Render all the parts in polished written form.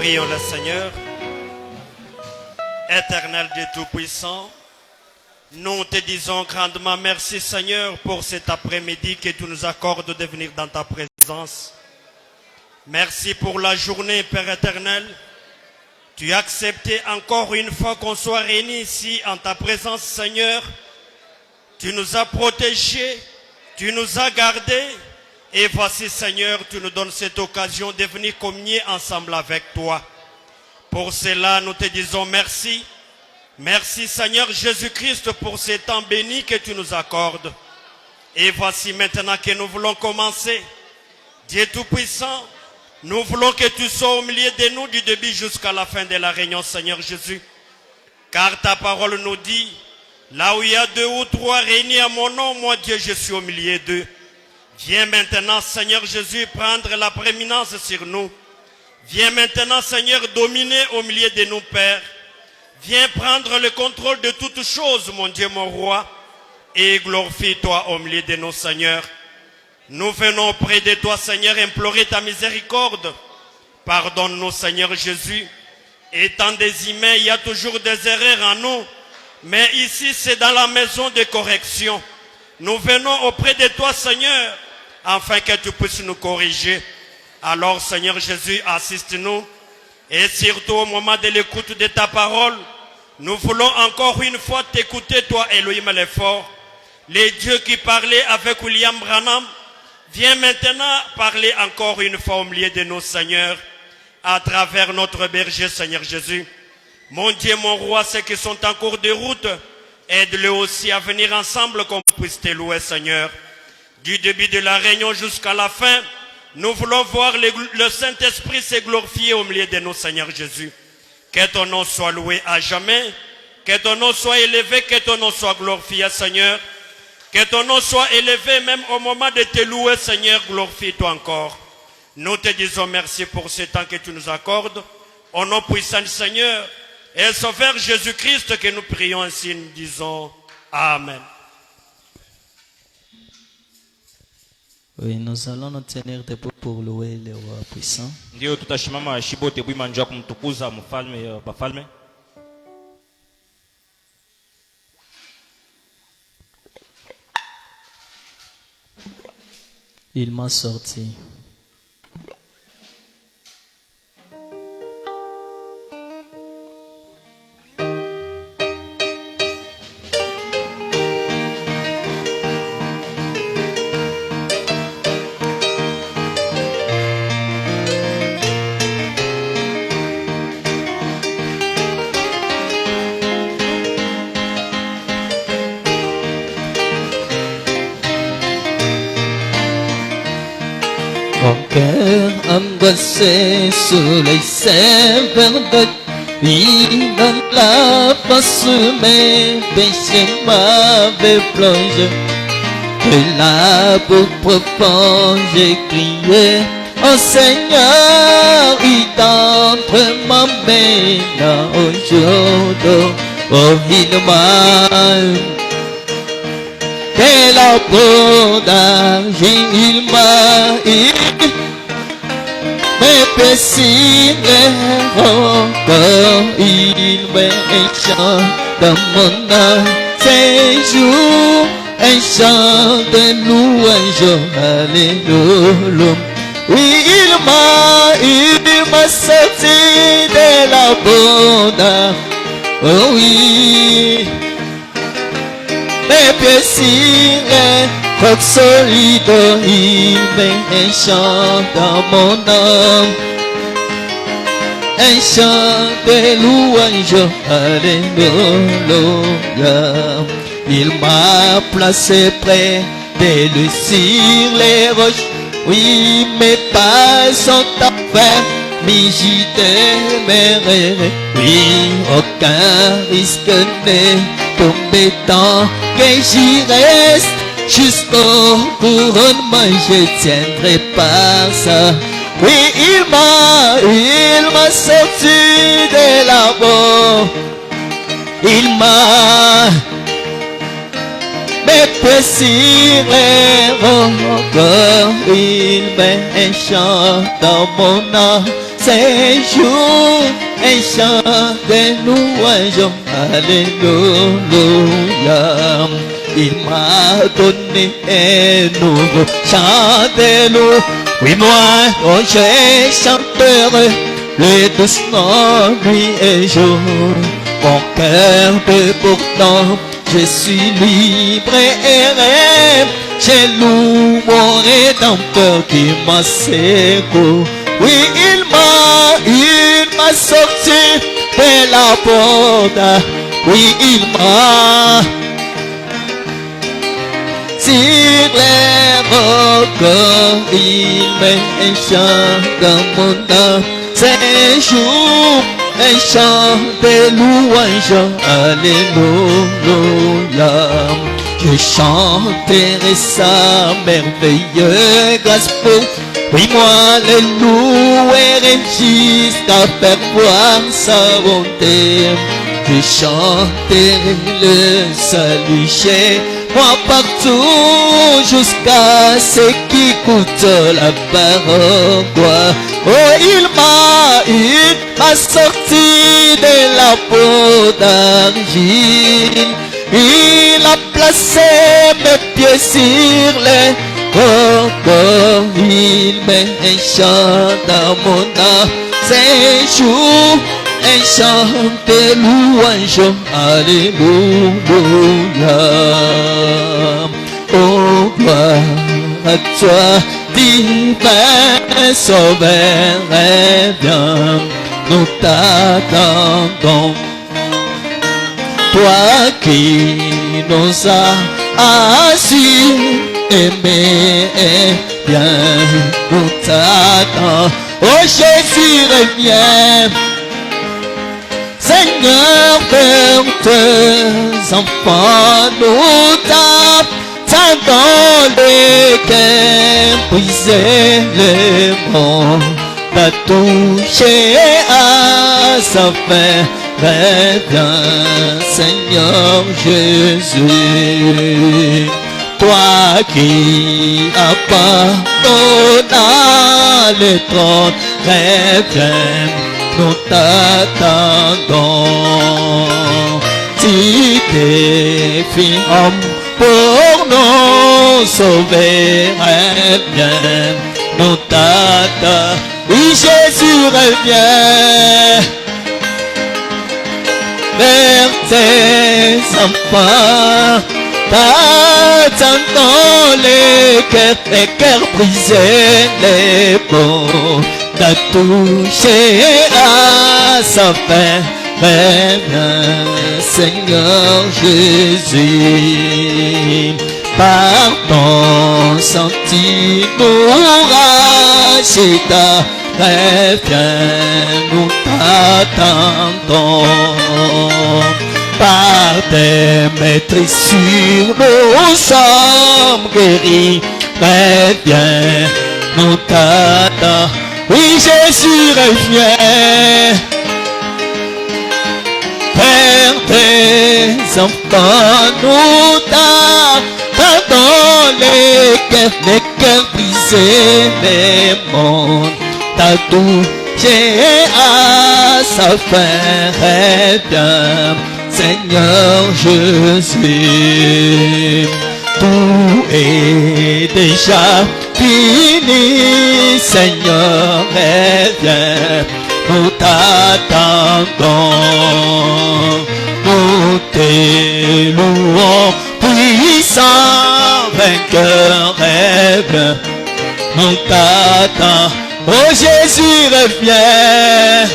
Prions le Seigneur. Éternel Dieu Tout-Puissant, nous te disons grandement merci Seigneur pour cet après-midi que tu nous accordes de venir dans ta présence. Merci pour la journée, Père éternel. Tu as accepté encore une fois qu'on soit réunis ici en ta présence, Seigneur. Tu nous as protégés, tu nous as gardés. Et voici, Seigneur, tu nous donnes cette occasion de venir communier ensemble avec toi. Pour cela, nous te disons merci. Merci, Seigneur Jésus-Christ, pour ce temps béni que tu nous accordes. Et voici maintenant que nous voulons commencer. Dieu Tout-Puissant, nous voulons que tu sois au milieu de nous du début jusqu'à la fin de la réunion, Seigneur Jésus. Car ta parole nous dit, là où il y a 2 ou 3 réunis à mon nom, moi Dieu, je suis au milieu d'eux. Viens maintenant, Seigneur Jésus, prendre la prééminence sur nous. Viens maintenant, Seigneur, dominer au milieu de nous, Père. Viens prendre le contrôle de toutes choses, mon Dieu, mon roi. Et glorifie-toi au milieu de nous, Seigneur. Nous venons auprès de toi, Seigneur, implorer ta miséricorde. Pardonne-nous, Seigneur Jésus. Étant des humains, il y a toujours des erreurs en nous. Mais ici, c'est dans la maison de correction. Nous venons auprès de toi, Seigneur, afin que tu puisses nous corriger. Alors, Seigneur Jésus, assiste-nous. Et surtout au moment de l'écoute de ta parole, nous voulons encore une fois t'écouter, toi, Elohim le fort. Les dieux qui parlaient avec William Branham, viens maintenant parler encore une fois au milieu de nos seigneurs, à travers notre berger, Seigneur Jésus. Mon Dieu, mon roi, ceux qui sont en cours de route, aide-le aussi à venir ensemble qu'on puisse te louer, Seigneur. Du début de la réunion jusqu'à la fin, nous voulons voir le Saint-Esprit se glorifier au milieu de nous, Seigneur Jésus. Que ton nom soit loué à jamais, que ton nom soit élevé, que ton nom soit glorifié, Seigneur. Que ton nom soit élevé même au moment de te louer, Seigneur, glorifie-toi encore. Nous te disons merci pour ce temps que tu nous accordes. Au nom puissant du Seigneur et Sauveur Jésus-Christ que nous prions ainsi, nous disons Amen. Oui, nous allons nous tenir debout pour louer le roi puissant. Ndio tutashimama shibote bwima njoo kumtukuza mfalme bafalme. Il m'a sorti. Mon cœur embrassé sous les seins verdâtres, il donne la force, mes péchés m'avaient plongé. De la boue profonde, j'ai crié, oh Seigneur, il t'entre m'emmène au jour, oh il m'a. Quel abondance il m'a eu, mes péchés encore, il m'échante dans mon âme, ces jours, un chant de louange, alléluia. Oui, il m'a sorti de l'abondance, oh oui. Mes péchés, roc solide, il met un chant dans mon âme, un chant de louange, alléluia. Il m'a placé près de lui sur les roches, oui, mes pas sont enfermés, mais j'y demeurerai, oui, aucun risque n'est tombé tant que j'y reste jusqu'au couronnement, je tiendrai par ça. Oui, il m'a sorti de là-bas, il m'a mes péchés encore, il met un chant dans mon âme, ces jours un chant de louange, alléluia. Il m'a donné un nouveau chant de louange. Oui, moi, oh, je chanterai les douces nuits et jours. Mon cœur peut pourtant, je suis libre et rêve. J'ai loué mon rédempteur qui m'a secouru. Oui, il m'a sorti de la porte. Oui, il m'a sur les rocs, il met un chant dans mon âme. C'est jour, un chant de louange, alléluia. Je chanterai sa merveilleuse grâce pour, oui, moi le louerai jusqu'à faire voir sa bonté. Je chanterai le salut chez moi partout jusqu'à ce qui coûte la parole. Oh, il m'a sorti de la peau d'argile. Il a placé mes pieds sur les rocs. Il met un chant dans mon âme. C'est jour, un chant de louange, alléluia. Oh, gloire à toi, divin sauveur, viens, nous t'attendons. Toi qui nous as assis, aimés, viens, nous t'attendons. Oh, Jésus, reviens. Seigneur, vers tes enfants, nous t'attendons, les cœurs brisés, les monts, t'as touché à sa fin. Reviens, Seigneur Jésus, toi qui abandonnes les trônes, reviens. Nous t'attendons. Tu t'es fait homme pour nous sauver. Reviens, nous t'attendons. Oui, Jésus, reviens vers tes enfants. T'attendons les cœurs brisés, les beaux. T'as touché à sa fin. Reviens, Seigneur Jésus. Par ton sang tu nous rachetas. Reviens, nous t'attendons. Par tes maîtrisures nous sommes guéris. Reviens, nous t'attendons. Oui, Jésus, reviens vers tes enfants, nous t'attendons, les cœurs brisés, les mondes, t'as touché à sa fin. Reviens, Seigneur Jésus, tout est déjà fini, Seigneur, reviens, nous t'attendons, nous t'élouons, puissant vainqueur, reviens, nous t'attendons. Oh Jésus, reviens,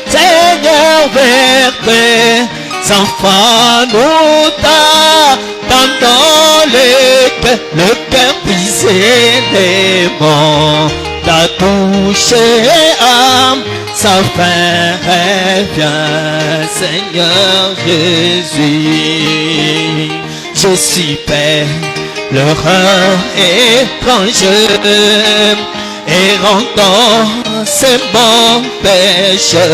Seigneur, vers tes enfants, nous t'attendons, le cœur brisé, les monts, t'as touché à sa fin. Reviens, Seigneur Jésus. Je suis Père, l'horreur étrangère, errant dans ce bon péché.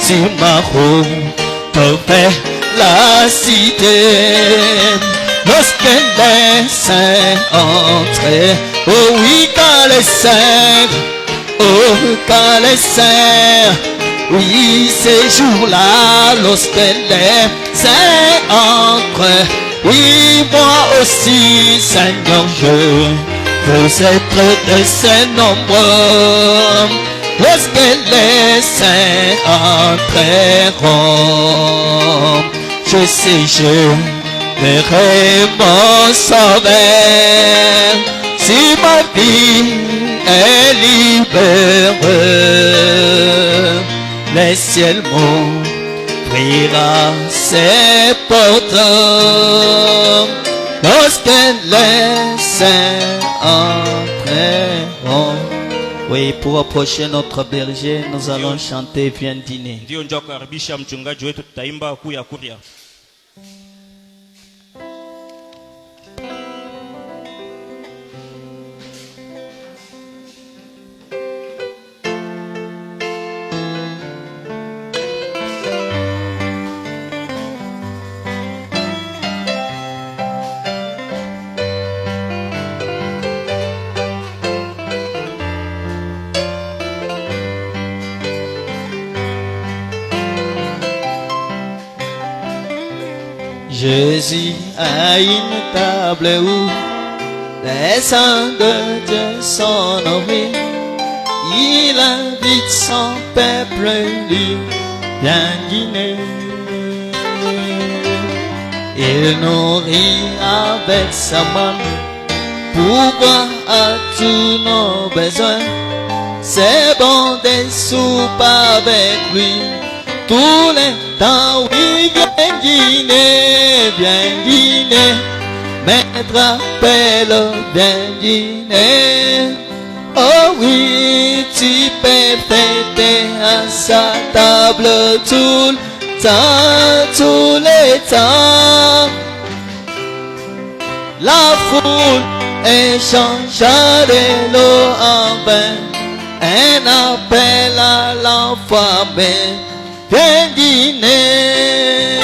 Sur ma route vers la cité, lorsque les saints entraient, oh oui, quand les saints Oh, quand les saints, oui, ces jours-là, lorsque les saints entrent, oui, moi aussi, Seigneur, je veux être de ces nombreux. Lorsque les saints entreront, je sais, je verrai mon sauveur. Si ma vie est libérée, le ciel m'ouvrira ses portes. Lorsque les saints entreront. Oui, pour approcher notre berger, nous allons chanter Viens dîner. Ndio njoo kukaribisha mchungaji wetu, tutaimba kuya kuria. Jésus a une table où les saints de Dieu sont nourris. Il invite son peuple lui bien dîner. Il nourrit avec sa main pour boire à tous nos besoins. C'est bon des soupes avec lui tous les temps. Oui, viens dîner, maître appelle, viens dîner. Oh oui, tu peux fêter à sa table tout le temps, tous les temps. La foule échangea de l'eau en vin, un appel à l'enfant. Viens dîner.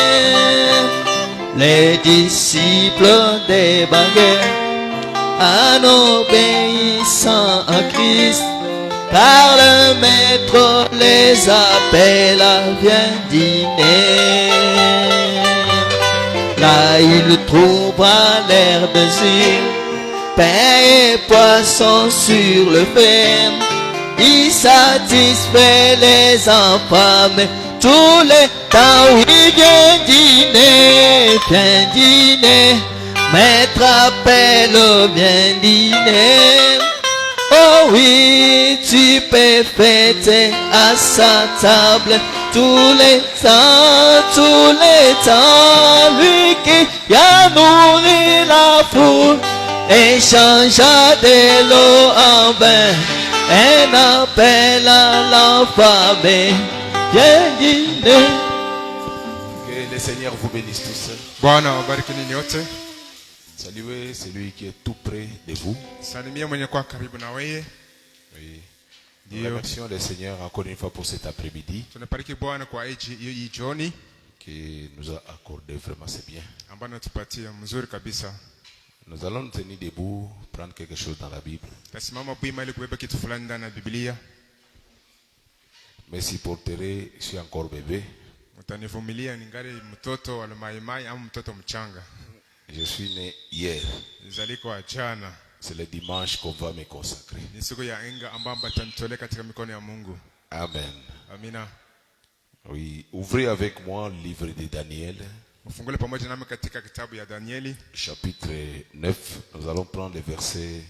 Les disciples débarquèrent en obéissant à Christ, car le maître les appelle à viens dîner. Là il trouva l'air désir, pain et poisson sur le fer. Il satisfait les enfants, mais tous les temps. Oui, viens dîner, maître appelle, viens dîner. Oh oui, tu peux fêter à sa table tous les temps. Lui qui a nourri la foule et changea de l'eau en vin, un appel à l'enfant. Viens dîner. Que le Seigneur vous bénisse tous. Bwana wabariki ninyi wote. Saluez celui qui est tout près de vous. Salimia mwenye kwa karibu na wewe. Oui. Nous Ndio. remercions le Seigneur encore une fois pour cet après-midi Tunabariki Bwana kwa hii jioni qui nous a accordé. Vraiment, c'est bien. ambayo anatupatia mzuri kabisa. Nous allons nous tenir debout, prendre quelque chose dans la Bible. Tasimama bwima ili kubeba kitu fulani ndani ya Biblia. Mais si porterez, je suis encore bébé. Mtanivumilia ningali mtoto wa maimai au mtoto mchanga. Je suis né hier. Nizalikwa jana. C'est le dimanche qu'on va me consacrer. Ni siku ya enga ambayo atanitolea katika mikono ya Mungu. Amen. Amina. Oui, ouvrez avec moi le livre de Daniel, Mfungule pamoja nami katika kitabu ya Danieli, chapitre 9. Nous allons prendre les versets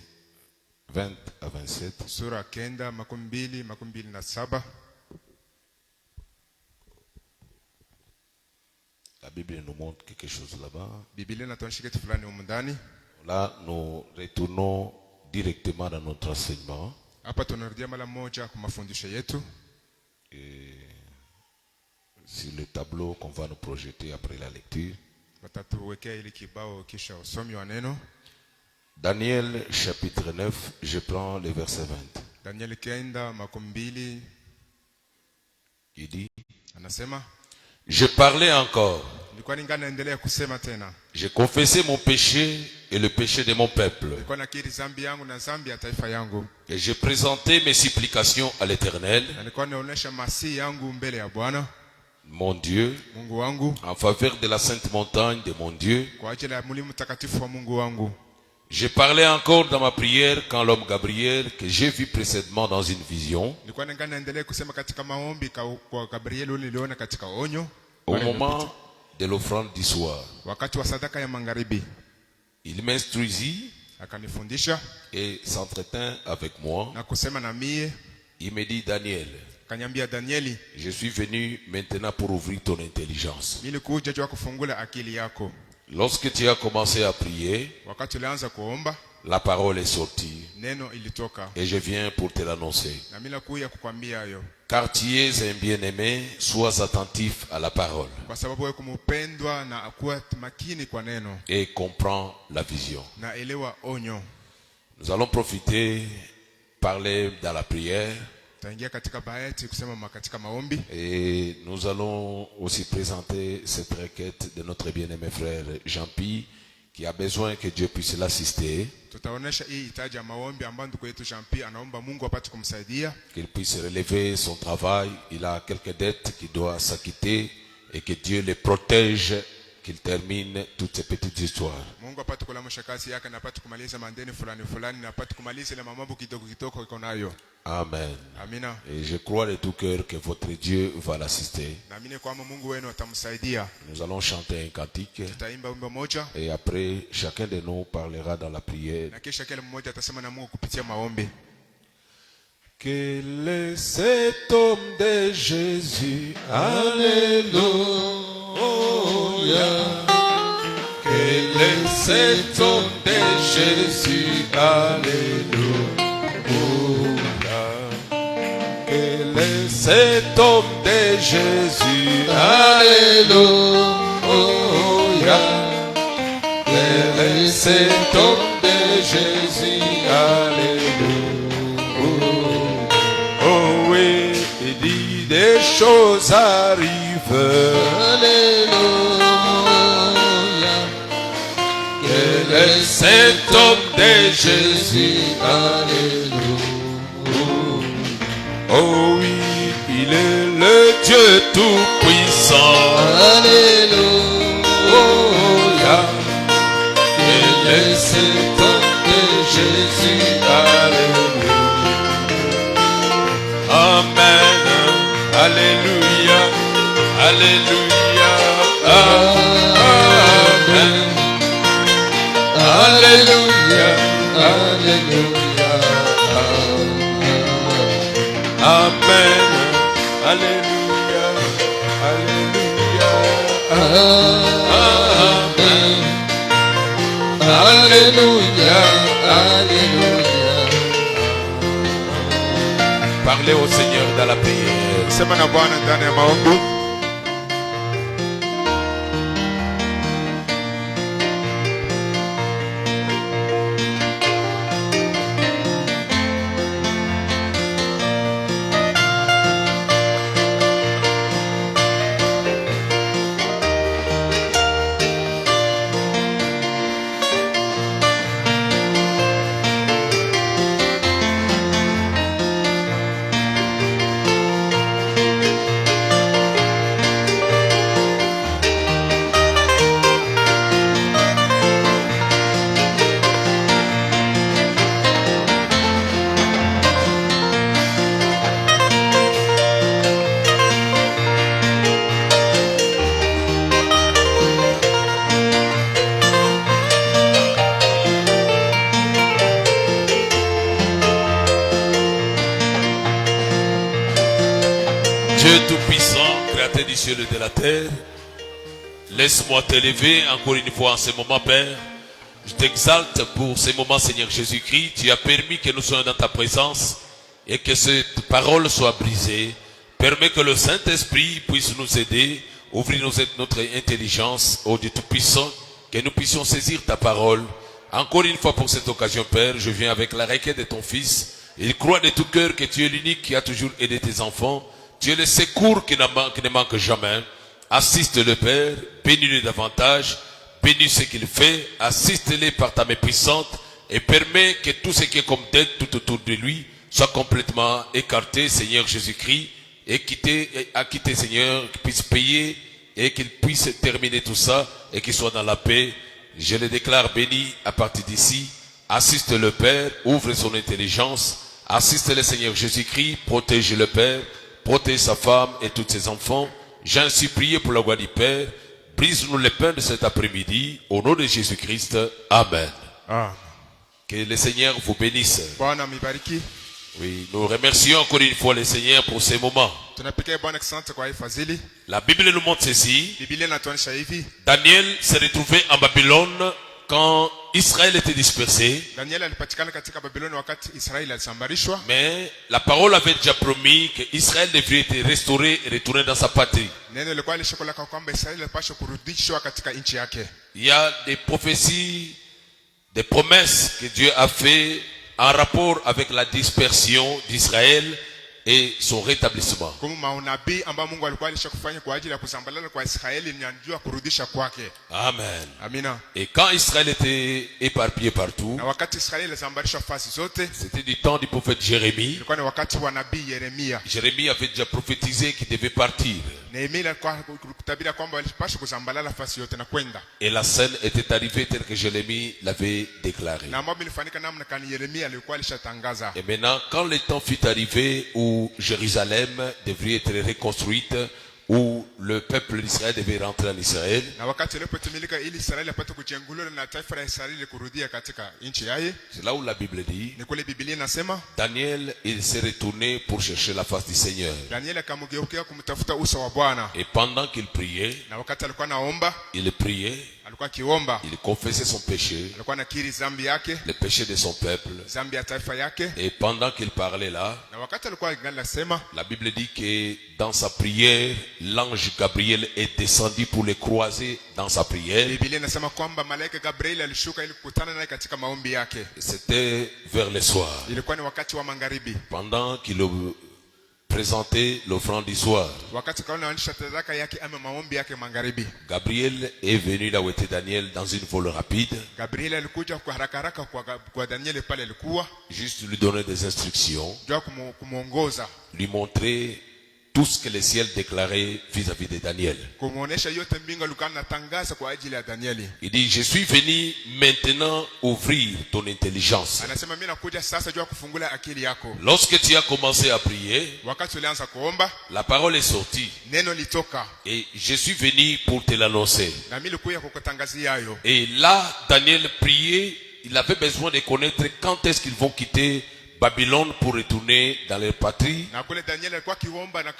20 à 27. sura 9, 27. La Bible nous montre quelque chose là-bas. Biblia inatuonyesha kitu fulani humu ndani. Là, nous retournons directement dans notre enseignement. Hapa tunarudia mara moja kwa mafundisho yetu. Sur le tableau qu'on va nous projeter après la lecture. Watatuwekea ili kibao kisha usomi wa neno. Daniel chapitre 9, je prends le verset 20. Danieli 9:20 Il dit, anasema, je parlais encore Nilikuwa ningali naendelea kusema tena. J'ai confessé mon péché et le péché de mon peuple. Nilikuwa nakiri dhambi yangu na dhambi ya taifa yangu. Et j'ai présenté mes supplications à l'Éternel, Na nilikuwa naonesha masihi yangu mbele ya Bwana mon Dieu, Mungu wangu, en faveur de la sainte montagne de mon Dieu. kwa ajili ya mlima mtakatifu wa Mungu wangu. J'ai parlé encore dans ma prière quand l'homme Gabriel, que j'ai vu précédemment dans une vision, Nilikuwa ningali naendelea kusema katika maombi kwa Gabriel niliona katika onyo. au Bwana moment de l'offrande du soir. wakati wa sadaka ya magharibi Il m'instruisit akanifundisha et s'entretint avec moi. na kusema na mie, Il me dit, Daniel, akaniambia, Danieli, je suis venu maintenant pour ouvrir ton intelligence. nilikuja juu ya kufungula akili yako. Lorsque tu as commencé à prier, Wakati ulianza kuomba, la parole est sortie neno ilitoka et je viens pour te l'annoncer. na mimi nakuja kukwambia hayo, Car tu es un bien-aimé, sois attentif à la parole kwa sababu wewe kumupendwa na akuwa makini kwa neno et comprends la vision. na elewa onyo. Nous allons profiter, parler dans la prière Taingia katika bahati kusema katika maombi, et nous allons aussi présenter cette requête de notre bien-aimé frère Jean-Pierre qui a besoin que Dieu puisse l'assister, tutaonesha hii hitaji ya maombi ambayo ndugu yetu Jean-Pierre anaomba Mungu apate kumsaidia, qu'il puisse relever son travail. Il a quelques dettes qu'il doit s'acquitter et que Dieu le protège, qu'il termine toutes ces petites histoires. Mungu apate kulamusha kazi yake na apate kumaliza mandeni fulani fulani na apate kumaliza ile mambo kidogo kidogo iko nayo. Amen. Amina. Et je crois de tout cœur que votre Dieu va l'assister. Naamini kwamba Mungu wenu atamsaidia. Nous allons chanter un cantique Tutaimba wimbo moja et après chacun de nous parlera dans la prière. na kisha kila mmoja atasema na Mungu kupitia maombi. Quel est cet homme de Jésus? Alléluia. Quel est cet homme de Jésus? Alléluia. Quel est cet homme de Jésus? Alléluia. Quel est cet homme de Jésus? Alléluia. Oh oui, il dit des choses arrivent. Alléluia. Quel est cet homme de Jésus? Alléluia. Oh oui, il est le Dieu tout-puissant. Alléluia. Quel est cet homme de Jésus? Alléluia. Amen. Alléluia. Alléluia. Amen. Alléluia. Alléluia. Amen. Alléluia. Alléluia. Amen. Alléluia. Alléluia. Parlez au Seigneur dans la prière. Sema na Bwana ndani ya maombi. Dieu Tout-Puissant, Créateur du ciel et de la terre, laisse-moi t'élever encore une fois en ce moment, Père. Je t'exalte pour ces moments, Seigneur Jésus-Christ. Tu as permis que nous soyons dans ta présence et que cette parole soit brisée. Permets que le Saint-Esprit puisse nous aider, ouvrir notre intelligence, ô Dieu Tout-Puissant, que nous puissions saisir ta parole. Encore une fois pour cette occasion, Père, je viens avec la requête de ton Fils. Il croit de tout cœur que tu es l'unique qui a toujours aidé tes enfants. Tu es le secours qui ne manque jamais. Assiste-le, Père, bénis-le davantage, bénis ce qu'il fait, assiste-le par ta main puissante et permets que tout ce qui est comme dette tout autour de lui soit complètement écarté, Seigneur Jésus-Christ, et acquitté, Seigneur, qu'il puisse payer et qu'il puisse terminer tout ça et qu'il soit dans la paix. Je le déclare béni à partir d'ici. Assiste le Père, ouvre son intelligence, assiste le Seigneur Jésus-Christ, protège le Père, protège sa femme et tous ses enfants. J'ai ainsi prié pour la gloire du Père. Brise-nous les pains de cet après-midi, au nom de Jésus-Christ. Amen. Ah. Que le Seigneur vous bénisse. Bwana mibariki. Oui, nous remercions encore une fois le Seigneur pour ces moments. Tunapigia Bwana asante kwa hii fadhili. La Bible nous montre ceci. Biblia inatuonyesha hivi. Daniel s'est retrouvé en Babylone quand Israël était dispersé. Daniel alipatikana katika Babiloni wakati Israeli alisambarishwa. Mais la parole avait déjà promis que Israël devrait être restauré et retourner dans sa patrie. Neno lilikuwa lishakolaka kwamba Israeli alipaswa kurudishwa katika nchi yake. Il y a des prophéties, des promesses que Dieu a fait en rapport avec la dispersion d'Israël et son rétablissement. Kama maunabii ambao Mungu alikuwa alishakufanya kwa ajili ya kusambalala kwa Israeli ni anjua kurudisha kwake. Amen. Amina. Et quand Israël était éparpillé partout, Na wakati Israeli ilisambarishwa fasi zote, c'était du temps du prophète Jérémie. ilikuwa ni wakati wa nabii Yeremia. Jérémie avait déjà prophétisé qu'il devait partir. Nehemia alikuwa kutabiri kwamba walipaswa kusambalala fasi yote na kwenda. Et la scène était arrivée telle que Jérémie l'avait déclaré. Na mambo ilifanyika namna kani Yeremia alikuwa alishatangaza. Et maintenant, quand le temps fut arrivé où Jérusalem devrait être reconstruite, où le peuple d'Israël devait rentrer en Israël, Na wakati ilipotimilika ili Israeli apate kujenguliwa na taifa la Israeli kurudia katika nchi yake, c'est là où la Bible dit, ni kule Biblia inasema Daniel, il s'est retourné pour chercher la face du Seigneur. Daniel akamgeukia kumtafuta uso wa Bwana. Et pendant qu'il priait, Na wakati alikuwa naomba, il priait, alikuwa kiomba, il confessait son péché, alikuwa nakiri zambi yake, le péché de son peuple. zambi ya taifa yake. Et pendant qu'il parlait là, Na wakati alikuwa anasema, la Bible dit que dans sa prière, l'ange Gabriel est descendu pour le croiser dans sa prière. Biblia inasema kwamba malaika Gabriel alishuka ili kukutana naye katika maombi yake. C'était vers le soir, Ilikuwa ni wakati wa magharibi. pendant qu'il présentait l'offrande du soir. Wakati kaona anaonyesha sadaka yake ama maombi yake magharibi. Gabriel est venu là où était Daniel dans une vol rapide, Gabriel alikuja kwa haraka haraka kwa Daniel pale alikuwa, juste lui donner des instructions, ndio kumuongoza, lui montrer tout ce que le ciel déclarait vis-à-vis de Daniel. kumuonesha yote mbingu alikuwa anatangaza kwa ajili ya Danieli. Il dit, je suis venu maintenant ouvrir ton intelligence. Anasema mimi nakuja sasa jua kufungula akili yako. Lorsque tu as commencé à prier, Wakati ulianza kuomba, la parole est sortie neno litoka et je suis venu pour te l'annoncer. na mimi nilikuja kukutangazia hayo. Et là, Daniel priait, il avait besoin de connaître quand est-ce qu'ils vont quitter Babylone pour retourner dans leur patrie. Na kule Daniel alikuwa kiomba na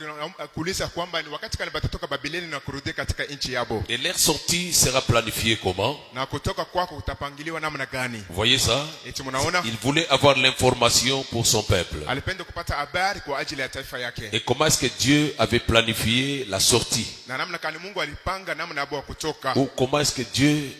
kuuliza kwamba ni wakati gani batatoka Babiloni na kurudi katika nchi yabo. Et leur sortie sera planifiée comment? Na kutoka kwako utapangiliwa namna gani? Vous voyez ça? Eti mnaona? Il voulait avoir l'information pour son peuple. Alipenda kupata habari kwa ajili ya taifa yake. Et comment est-ce que Dieu avait planifié la sortie? Na namna kani Mungu alipanga namna ya kutoka. Ou comment est-ce que Dieu,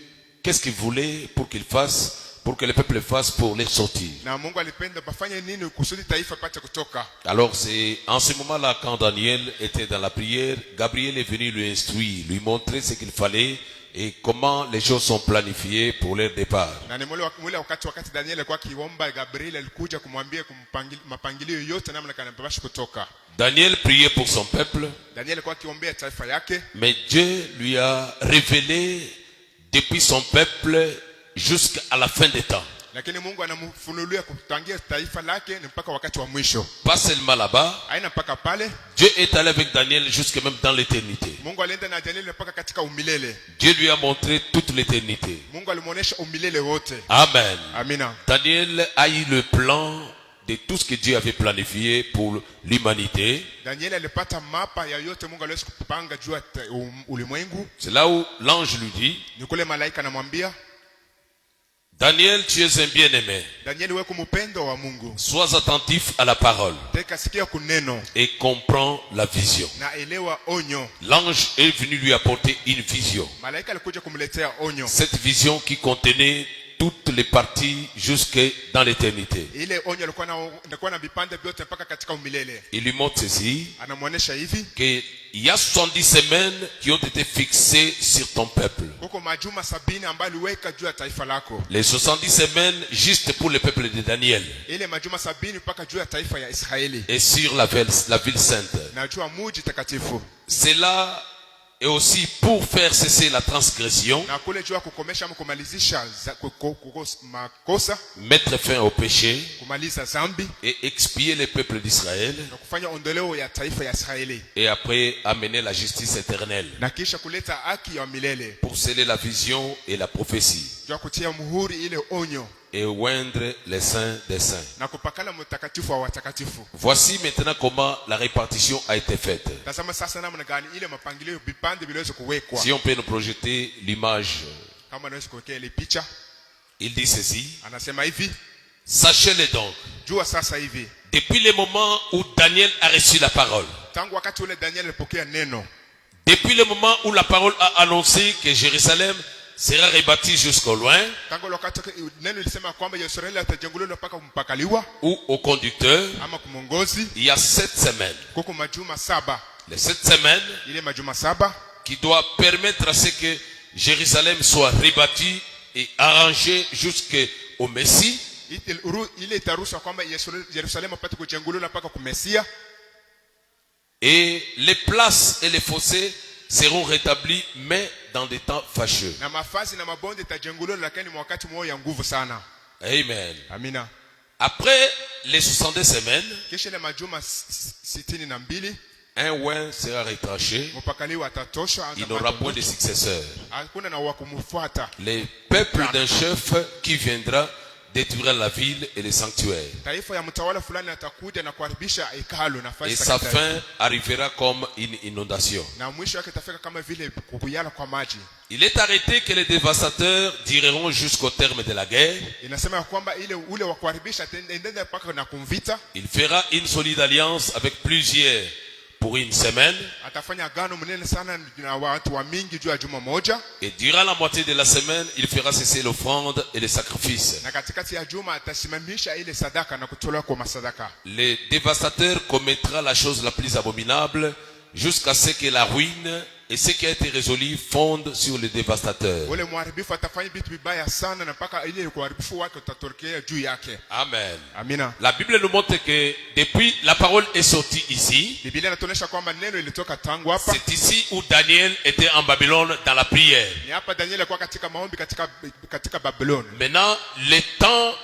qu'est-ce qu'il voulait pour qu'il fasse, pour que le peuple fasse pour les sortir? Na Mungu alipenda bafanye nini kusudi taifa pate kutoka. Alors c'est en ce moment-là, quand Daniel était dans la prière, Gabriel est venu lui instruire, lui montrer ce qu'il fallait et comment les choses sont planifiées pour leur départ. Na ni mule wakati Daniel alikuwa kiomba, Gabriel alikuja kumwambia mapangilio yote namna kani babashi kutoka. Daniel priait pour son peuple, Daniel alikuwa kiombea taifa yake, mais Dieu lui a révélé depuis son peuple jusqu'à la fin des temps. lakini Mungu anamfunulia kutangia taifa lake ni mpaka wakati wa mwisho. Pas seulement là-bas, Haina mpaka pale. Dieu est allé avec Daniel jusque même dans l'éternité. Mungu alienda na Daniel mpaka katika umilele. Dieu lui a montré toute l'éternité. Mungu alimuonesha umilele wote. Amen. Amina. Daniel a eu le plan de tout ce que Dieu avait planifié pour l'humanité. Daniel alipata mapa ya yote Mungu aliweza kupanga juu ya ulimwengu. C'est là où l'ange lui dit, Ni kule malaika anamwambia, Daniel, tu es un bien-aimé. Daniel wewe kumpendo wa Mungu. Sois attentif à la parole Teka sikia kuneno et comprends la vision. na elewa onyo. L'ange est venu lui apporter une vision. Malaika alikuja kumletea onyo. Cette vision qui contenait toutes les parties jusque dans l'éternité. Ile onyo alikuwa na vipande vyote mpaka katika umilele. Il lui montre ceci, Anamuonesha hivi que il y a 70 semaines qui ont été fixées sur ton peuple. Kuko majuma 70 ambayo aliweka juu ya taifa lako. Les 70 semaines juste pour le peuple de Daniel. Ile majuma 70 mpaka juu ya taifa ya Israeli. Et sur la ville sainte. Na juu ya mji takatifu. C'est là et aussi pour faire cesser la transgression. Na kule juu ya kukomesha ama kumalizisha makosa. Mettre fin au péché. Kumaliza zambi. Et expier les peuples d'Israël. Na kufanya ondoleo ya taifa ya Israeli. Et après amener la justice éternelle. Na kisha kuleta haki ya milele. Pour sceller la vision et la prophétie. Juu ya kutia muhuri ile onyo. Et oindre les saints des saints. Na kupakala mtakatifu wa watakatifu. Voici maintenant comment la répartition a été faite. Tazama sasa namna gani ile mapangilio vipande viliweza kuwekwa. Si on peut nous projeter l'image. Kama naweza kuwekea ile picha. Il dit ceci. Anasema hivi. Sachez-le donc. Jua sasa hivi. Depuis le moment où Daniel a reçu la parole. Tangu wakati ule Daniel alipokea neno. Depuis le moment où la parole a annoncé que Jérusalem sera rebâti jusqu'au loin, ou au conducteur, il y a 7 semaines. Les 7 semaines qui doivent permettre à ce que Jérusalem soit rebâti et arrangé jusqu'au Messie. Et les places et les fossés seront rétablis, mais dans des temps fâcheux. Amen. Amina. Après les 62 semaines, un oin sera retranché. Il n'aura point de successeur. Les peuples d'un chef qui viendra détruira la ville et les sanctuaires. Et sa fin arrivera comme une inondation. Il est arrêté que les dévastateurs dureront jusqu'au terme de la guerre. Il fera une solide alliance avec plusieurs pour une semaine. Et durant la moitié de la semaine, il fera cesser l'offrande et les sacrifices. Le dévastateur commettra la chose la plus abominable jusqu'à ce que la ruine et ce qui a été résolu fondent sur le dévastateur. Amen. Amina. La Bible nous montre que depuis la parole est sortie ici, c'est ici où Daniel était en Babylone dans la prière. Maintenant, le temps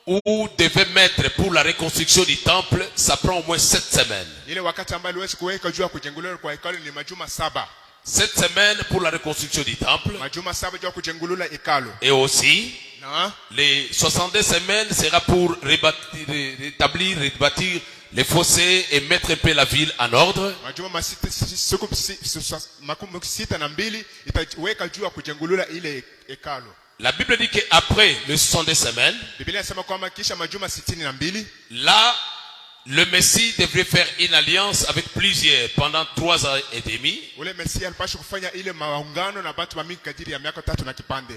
où devait mettre pour la reconstruction du temple, ça prend au moins 7 semaines. 7 semaines pour la reconstruction du temple. Et aussi, les 62 semaines sera pour rétablir, rebâtir les fossés et mettre un peu la ville en ordre. La Bible dit qu'après les 62 semaines, là, le Messie devrait faire une alliance avec plusieurs pendant 3 ans et demi.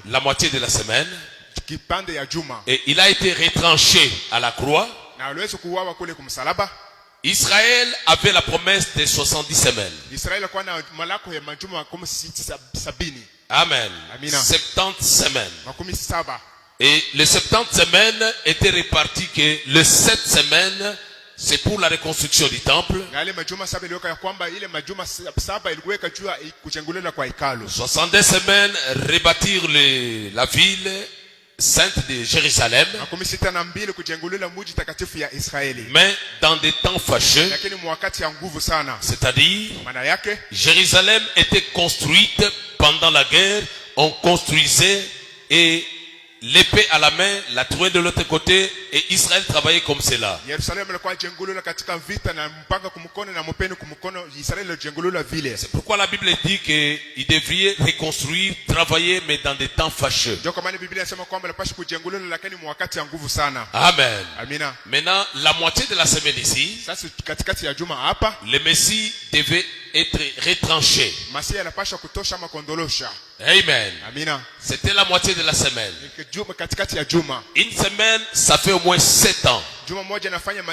La moitié de la semaine. Et il a été retranché à la croix. Israël avait la promesse des 70 semaines. Amen. 70 semaines. Et les 70 semaines étaient réparties que les 7 semaines, c'est pour la reconstruction du temple. 62 semaines, rebâtir la ville sainte de Jérusalem. Mais dans des temps fâcheux, c'est-à-dire Jérusalem était construite pendant la guerre, on construisait et l'épée à la main, la trouée de l'autre côté, et Israël travaillait comme cela. C'est pourquoi la Bible dit qu'il devrait reconstruire, travailler, mais dans des temps fâcheux. Amen. Maintenant, la moitié de la semaine ici, le Messie devait être retranché. Amen. C'était la moitié de la semaine. Une semaine, ça fait au moins 7 ans. Juma moja inafanya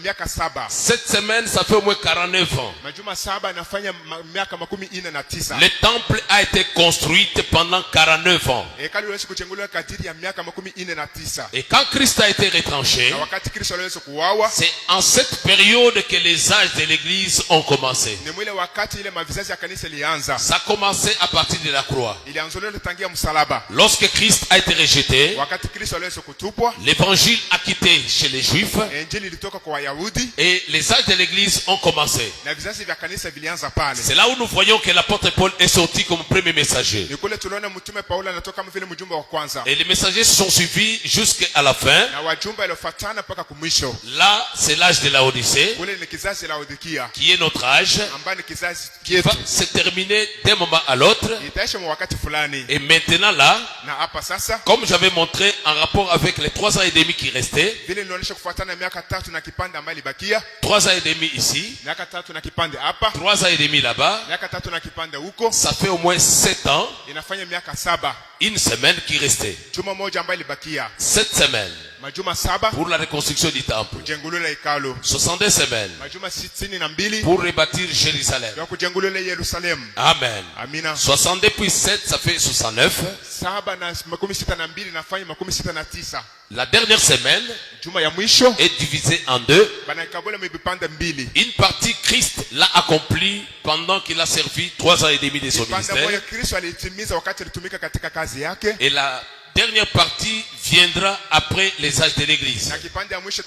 miaka 7. 7 semaines, ça fait au moins 49 ans. Majuma 7 inafanya miaka 49. Le temple a été construit pendant 49 ans. Hekalu liliweza kujenguliwa kadiri ya miaka 49. Et quand Christ a été retranché, Na wakati Kristo aliweza kuuawa, c'est en cette période que les âges de l'église ont commencé. ni mwile wakati ile mavizazi ya kanisa ilianza. Ça a commencé à partir de la croix. Ilianzwa tangia msalaba. Lorsque Christ a été rejeté, Wakati Kristo aliweza kutupwa, l'évangile a quitté chez les Juifs injili ilitoka kwa Wayahudi et les âges de l'église ont commencé. na vizazi vya kanisa vilianza pale. C'est là où nous voyons que l'apôtre Paul est sorti comme premier messager. Ni kule tuliona mtume Paulo anatoka kama vile mjumbe wa kwanza. Et les messagers se sont suivis jusqu'à la fin. Na wajumbe waliofuatana mpaka kumwisho. Là, c'est l'âge de la Odyssée, Kule ni kizazi la Laodikia, qui est notre âge, ambaye ni kizazi qui va kietu. se terminer d'un moment à l'autre. Itaisha mwa wakati fulani. Et maintenant là, Na hapa sasa, comme j'avais montré en rapport avec les 3 ans et demi qui restaient, vile inaonyesha kufuatana na miaka 3 na kipande ambayo ilibakia, 3 ans et demi ici, miaka 3 na kipande hapa, 3 ans et demi là-bas, miaka 3 na kipande huko, ça fait au moins 7 ans, inafanya miaka 7. une semaine qui restait. Juma moja ambayo ilibakia, 7 semaines majuma 7 pour la reconstruction du temple. kujengulula hekalu, 62 semaines majuma 62 pour rebâtir Jérusalem. ya kujengulula Yerusalemu. Amen. Amina. 62 puis 7, ça fait 69. 7 na 62 inafanya 69. La dernière semaine Juma ya mwisho est divisée en deux. banaikabula mibipande mbili. Une partie, Christ l'a accomplie pendant qu'il a servi 3 ans et demi de son Kipande moja ministère. Kristo alitimiza wakati alitumika katika kazi yake, Et la dernière partie viendra après les âges de l'église. na kipande ya mwisho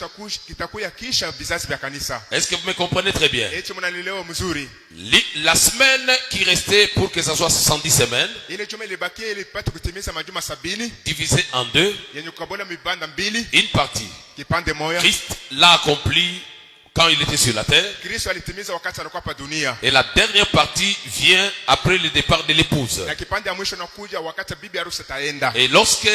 kitakuya kisha vizazi vya kanisa. Est-ce que vous me comprenez très bien? Eti mnanielewa mzuri? La semaine qui restait pour que ça soit 70 semaines, Ile juma ilibakia ili ipate kutimiza majuma 70 divisée en deux. yenye kukabula mibanda mbili, Une partie, kipande moja Christ l'a accompli quand il était sur la terre. Kristo alitimiza wakati alikuwa hapa dunia, Et la dernière partie vient après le départ de l'épouse. na kipande ya mwisho nakuja wakati bibi harusi ataenda, Et lorsque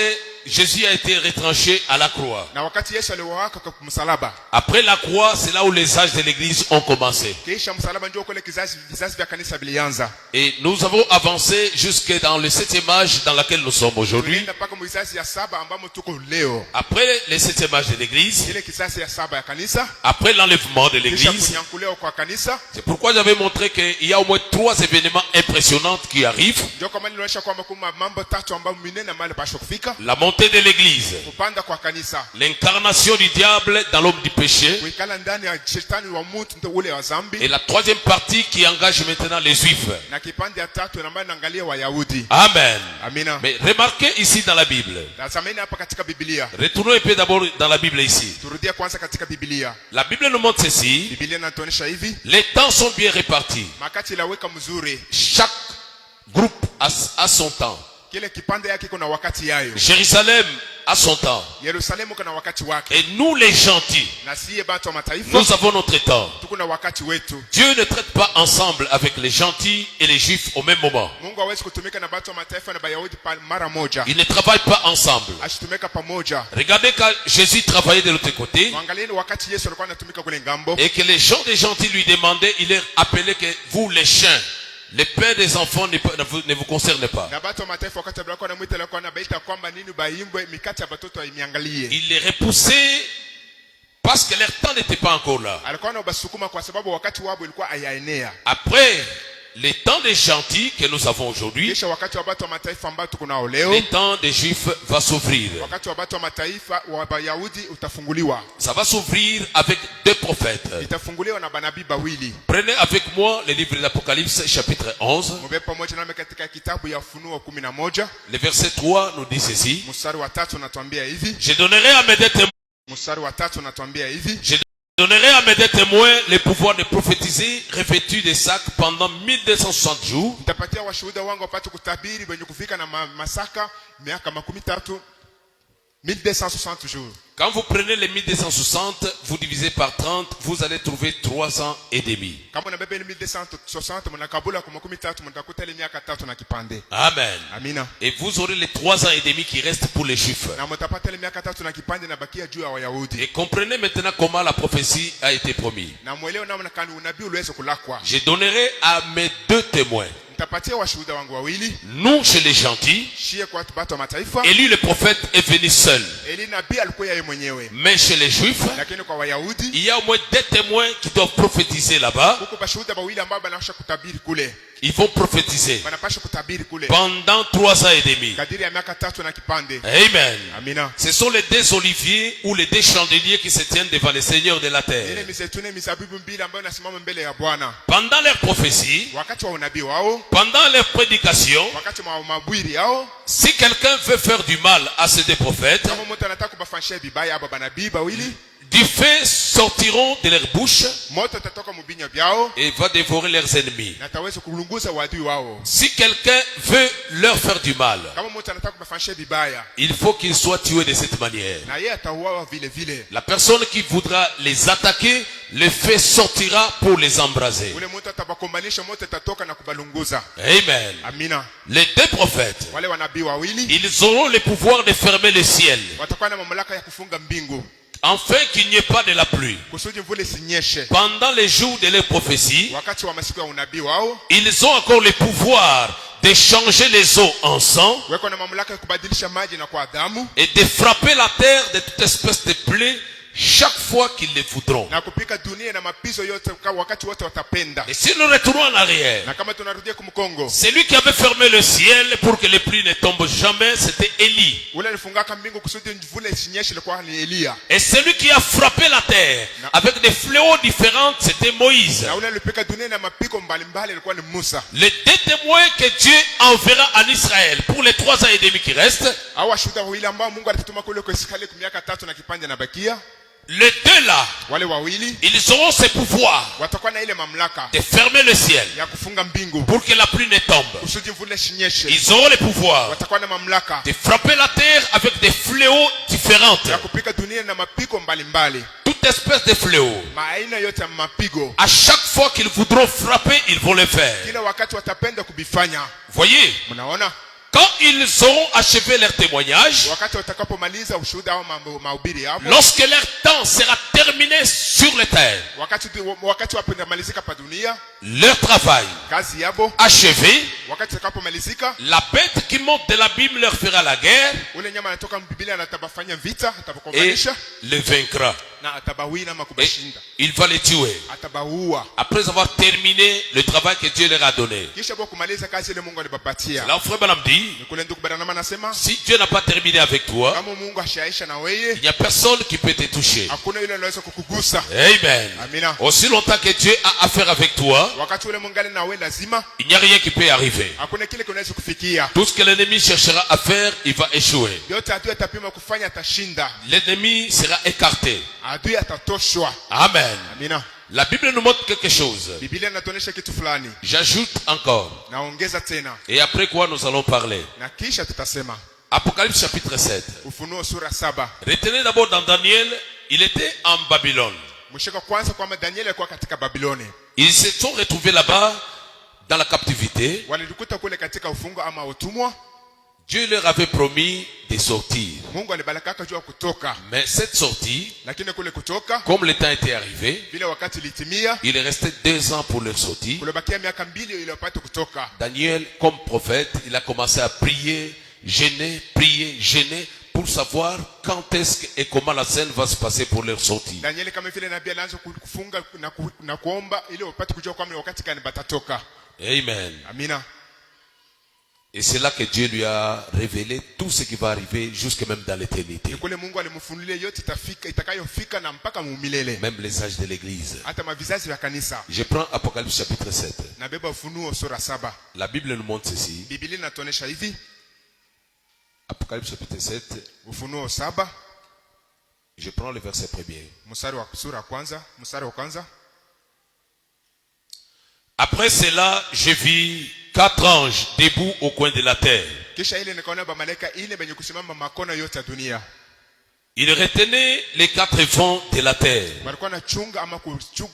Jésus a été retranché à la croix, na wakati Yesu aliwaka kwa msalaba. après la croix, c'est là où les âges de l'église ont commencé. Kisha msalaba ndio kule vizazi vya kanisa vilianza. Et nous avons avancé jusque dans le 7e âge dans lequel nous sommes aujourd'hui. Tulienda mpaka vizazi ya 7 ambamo tuko leo. Après le 7e âge de l'église, Ile kizazi ya 7 ya kanisa, après l'enlèvement de kisha l'église, kunyankuliwa kwa kanisa, c'est pourquoi j'avais montré qu'il y a au moins 3 événements impressionnants qui arrivent. ndio kama nilionyesha kwamba kuna mambo 3 ambayo minene mahali pasho kufika. La montée de l'église, Kupanda kwa kanisa, l'incarnation du diable dans l'homme du péché, kuikala ndani ya shetani wa mtu ndio ule wa et zambi, la 3e partie qui engage maintenant les juifs. na kipande ya 3 ambayo inaangalia Wayahudi. Amen. Amina. Mais remarquez ici dans la Bible. Tazameni hapa katika Biblia. Retournons un peu d'abord dans la Bible ici. Turudie kwanza katika Biblia. La Bible nous montre ceci. Biblia inatuonyesha hivi, Les temps sont bien répartis. makati ilaweka mzuri, Chaque groupe a son temps. kile kipande yake kuna wakati yayo. Jérusalem a son temps. Yerusalemu kuna wakati wake, Et nous les gentils, na siye batu wa mataifa nous avons notre temps. tuko na wakati wetu. Dieu ne traite pas ensemble avec les gentils et les juifs au même moment. Mungu hawezi kutumika na batu wa mataifa na Bayahudi mara moja, Ils ne travaillent pas ensemble. ashitumika pamoja. Regardez quand Jésus travaillait de l'autre côté Mwangalieni wakati Yesu alikuwa anatumika kule ngambo, et que les gens des gentils lui demandaient, il leur appelait que vous les chiens, les pères des enfants ne vous concernent pas. na batu wa mataifa wakati alikuwa anamwita, alikuwa anabaita kwamba nini baimbwe mikati ya batoto imiangalie. Il les repoussait parce que leur temps n'était pas encore là. Alikuwa anabasukuma kwa sababu wakati wabo ilikuwa ayaenea. Après les temps des gentils que nous avons aujourd'hui, Kisha wakati wa batu wa mataifa ambao tuko nao leo, les temps des juifs va s'ouvrir. wakati wa batu wa mataifa wa Bayahudi utafunguliwa. Ça va s'ouvrir avec 2 prophètes. Itafunguliwa na banabii bawili. Prenez avec moi le livre d'Apocalypse chapitre 11. Mube pamoja nami katika kitabu ya Ufunuo 11, Le verset 3 nous dit ceci. mstari wa 3 unatuambia hivi. Je donnerai à mes deux témoins, Mstari wa 3 unatuambia hivi. je donnerai à mes deux témoins le pouvoir de prophétiser revêtus de sacs pendant 1260 jours. Nitapatia washuhuda wangu wapate kutabiri wenye kufika na masaka miaka 13, 1260 jours. Quand vous prenez les 1260, vous divisez par 30, vous allez trouver 3 ans et demi. Kama unabeba ile 1260 mnakabula kwa 13 mtakuta ile miaka 3 na kipande. Amen. Amina. Et vous aurez les 3 ans et demi qui restent pour les juifs. Na mtapata ile miaka 3 na kipande na bakia juu ya Wayahudi. Et comprenez maintenant comment la prophétie a été promise. Na mwelewe namna kani unabii uliweza kulakwa. Je donnerai à mes deux témoins. nitapatia washuhuda wangu wawili. Nous, chez les gentils, Shie kwa watu wa mataifa. Élie le prophète est venu seul. Eli nabii alikuwa yeye mwenyewe. Mais chez les juifs, Lakini kwa Wayahudi il y a au moins 2 témoins qui doivent prophétiser là-bas. huko bashuhuda wawili ambao banapaswa kutabiri kule. Ils vont prophétiser Banapaswa kutabiri kule. pendant 3 ans et demi. Kadiri ya miaka 3 na kipande. Amen. Amina. Ce sont les 2 oliviers ou les 2 chandeliers qui se tiennent devant le Seigneur de la Ile terre. mizeituni mizabibu mbili ambayo inasimama mbele ya Bwana. Pendant leur prophétie, Wakati wa unabii wao, pendant leur prédication, wakati wa mabwiri yao, si quelqu'un veut faire du mal à ces 2 prophètes, kama mtu anataka kubafanyia vibaya hapa banabii bawili, du feu sortiront de leur bouche moto utatoka mubinywa vyao et va dévorer leurs ennemis. na taweza kulunguza wadui wao. Si quelqu'un veut leur faire du mal, Kama mtu anataka kubafanyia vibaya, il faut qu'il soit tué de cette manière. na yeye atauawa vile vile. La personne qui voudra les attaquer, le feu sortira pour les embraser. Ule mtu atabakombanisha, moto utatoka na kubalunguza. Amen. Amina. Les 2 prophètes, Wale wanabii wawili ils auront le pouvoir de fermer le ciel, watakuwa na mamlaka ya kufunga mbingu afin qu'il n'y ait pas de la pluie. kusudi mvule sinyeshe. Pendant les jours de leur prophétie, Wakati wa masiku ya unabii wao, ils ont encore le pouvoir de changer les eaux en sang weko na mamlaka ya kubadilisha maji na kwa damu et de frapper la terre de toute espèce de plaie chaque fois qu'ils le voudront. na kupika dunia na mapizo yote wakati wote watapenda. Et si nous retournons en arrière, Na kama tunarudia kumkongo, celui qui avait fermé le ciel pour que les pluies ne tombent jamais, c'était Élie. ule alifungaka mbingu kusudi mvule sinyeshe, ilikuwa ni Elia. Et celui qui a frappé la terre avec des fléaux différents, c'était Moïse. Na ule alipika dunia na mapiko mbalimbali, ilikuwa ni Musa. Les 2 témoins que Dieu enverra en Israël pour les 3 ans et demi qui restent, Hao washuhuda wawili ambao Mungu alitutuma kule kwa Israeli kwa miaka 3 na kipande na bakia, les 2 là, wale wawili ils auront ce pouvoir watakuwa na ile mamlaka de fermer le ciel ya kufunga mbingu pour que la pluie ne tombe. kusudi mvule sinyeshe. Ils auront le pouvoir Watakuwa na mamlaka de frapper la terre avec des fléaux différents. ya kupika dunia na mapiko mbalimbali, Toute espèce de fléau. maaina yote ya mapigo. À chaque fois qu'ils voudront frapper, ils vont le faire. Kila wakati watapenda kubifanya. Voyez, Mnaona, quand ils auront achevé leur témoignage, wakati watakapomaliza ushuhuda au mahubiri yao, lorsque leur temps sera terminé sur la terre, wakati wapendamalizika pa dunia, leur travail kazi yabo, achevé, wakati watakapomalizika, la bête qui monte de l'abîme leur fera la guerre ule nyama anatoka Biblia na atabafanya vita, et atabakombanisha le vaincra. na atabawina ama Et kubashinda, il va les tuer. atabaua. Après avoir terminé le travail que Dieu leur a donné. Kisha kwa kumaliza kazi ile Mungu alibapatia. Là, frère Banam dit, Ni kule ndugu Baranama anasema, si Dieu n'a pas terminé avec toi, kama Mungu hashaisha na wewe, il n'y a personne qui peut te toucher. hakuna yule anaweza kukugusa. Amen. Amina. Aussi longtemps que Dieu a affaire avec toi, Wakati ule Mungu ali na wewe lazima, il n'y a rien qui peut arriver. hakuna kile kinaweza kufikia. Tout ce que l'ennemi cherchera à faire, il va échouer. Yote adui atapima kufanya atashinda. L'ennemi sera écarté. Adui atatoshwa. Amen. Amina. La Bible nous montre quelque chose. Biblia inatuonyesha kitu fulani. J'ajoute encore. Naongeza tena. Et après quoi nous allons parler. Na kisha tutasema. Apocalypse chapitre 7. Ufunuo sura 7. Retenez d'abord dans Daniel, il était en Babylone. Mshika kwanza kwamba Danieli alikuwa katika Babiloni. Ils se sont retrouvés là-bas dans la captivité. Walikuta kule katika ufungo ama utumwa. Dieu leur avait promis de sortir. Mungu alibarakaka juu ya kutoka. Mais cette sortie, Lakini kule kutoka, comme le temps était arrivé, vile wakati litimia, il est resté 2 ans pour leur sortie. kulibakia miaka 2 ili wapate kutoka. Daniel, comme prophète, il a commencé à prier, gêner, pour savoir quand est-ce et comment la scène va se passer pour leur sortie. Danieli kama vile nabii alianza kufunga na kuomba ili wapate kujua kwamba wakati gani batatoka. Amen. Amina. Et c'est là que Dieu lui a révélé tout ce qui va arriver jusque même dans l'éternité. Ni kule Mungu alimfunulia yote itakayofika na mpaka muumilele. Même les âges de l'église. Hata mavizazi vya kanisa. Je prends Apocalypse chapitre 7. Nabeba Ufunuo sura 7. La Bible nous montre ceci. Biblia inatuonyesha hivi. Apocalypse chapitre 7. Ufunuo 7. Je prends le verset premier. Mstari wa kwanza. Après cela, je vis 4 anges debout au coin de la terre. Kisha ile nikaona malaika ile benye kusimama makona yote ya dunia. Ils retenaient les 4 vents de la terre. Walikuwa na chunga ama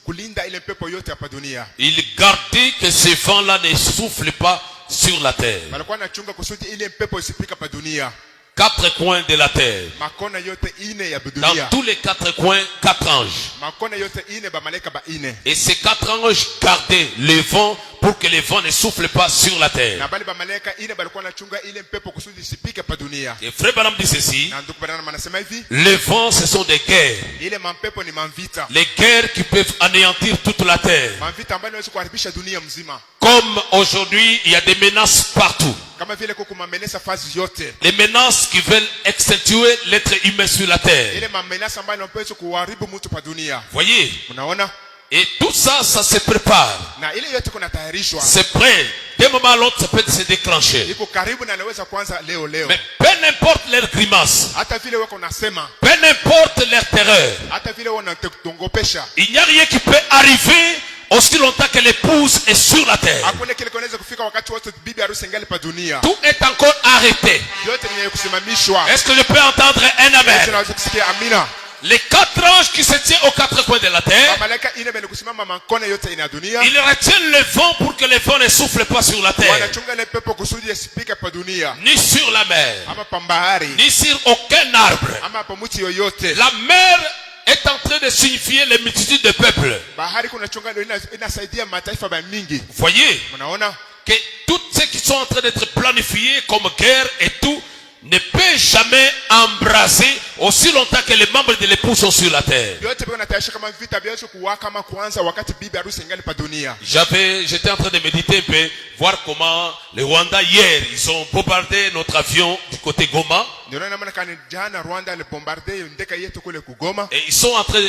kulinda ile pepo yote hapa dunia. Ils gardaient que ces vents-là ne soufflent pas sur la terre. Walikuwa na chunga kusudi ile pepo isipika hapa dunia. 4 coins de la terre. makona yote ine ya Dans dunia. tous les 4 coins, 4 anges. Makona yote ine ba malaika ba ine. Et ces 4 anges gardaient le vent pour que le vent ne souffle pas sur la Na terre. bali ba malaika ine balikuwa wanachunga ile mpepo kusudi isipike pa dunia. Et frère Branham dit ceci. Na ndugu Branham anasema hivi, Les vents, ce sont des guerres. ile mampepo ni mamvita. Les guerres qui peuvent anéantir toute la terre. Mamvita ambayo inaweza kuharibisha dunia mzima. Comme aujourd'hui, il y a des menaces partout. Kama vile kuko mamenesa fazi yote. Les menaces qui veulent extincter l'être humain sur la terre. Ile mamenasa ambayo inaweza kuharibu mtu pa dunia. Voyez? Unaona? Et tout ça, ça se prépare. Na ile yote kuna tayarishwa. C'est prêt. D'un moment à l'autre, ça peut se déclencher. Iko karibu na inaweza kuanza leo. Mais peu n'importe leur grimace, Hata vile wako nasema, peu n'importe leur terreur, hata vile wanatongopesha. il n'y a rien qui peut arriver aussi longtemps que l'épouse est sur la terre. Hakuna kile kinaweza kufika wakati wote bibi harusi ingali pa dunia. Tout est encore arrêté. Yote ni yenye kusimamishwa. Est-ce que je peux entendre un amen? Tunaweza kusikia amina. Les 4 anges qui se tiennent aux 4 coins de la terre, Malaika ine bali kusimama makona yote ina dunia. ils retiennent le vent pour que le vent ne souffle pas sur la terre, Wanachunga ile pepo kusudi isipike pa dunia. ni sur la mer, Ama pa bahari. ni sur aucun arbre. Ama pa mti yoyote. La mer est en train de signifier les multitudes de peuples. Bahari kuna chunga ndio inasaidia mataifa ba mingi. Voyez Unaona? que tous ceux qui sont en train d'être planifiés comme guerre et tout ne peut jamais embraser aussi longtemps que les membres de l'époux sont sur la terre. Yote bwana tayari kama vita biacho kuwaka kama kuanza wakati bibi harusi ingali pa dunia. J'étais en train de méditer un peu, voir comment les Rwandais hier, ils ont bombardé notre avion du côté Goma. Ndio maana kana jana Rwanda ile bombarde ndeka yetu kule kugoma. Et ils sont en train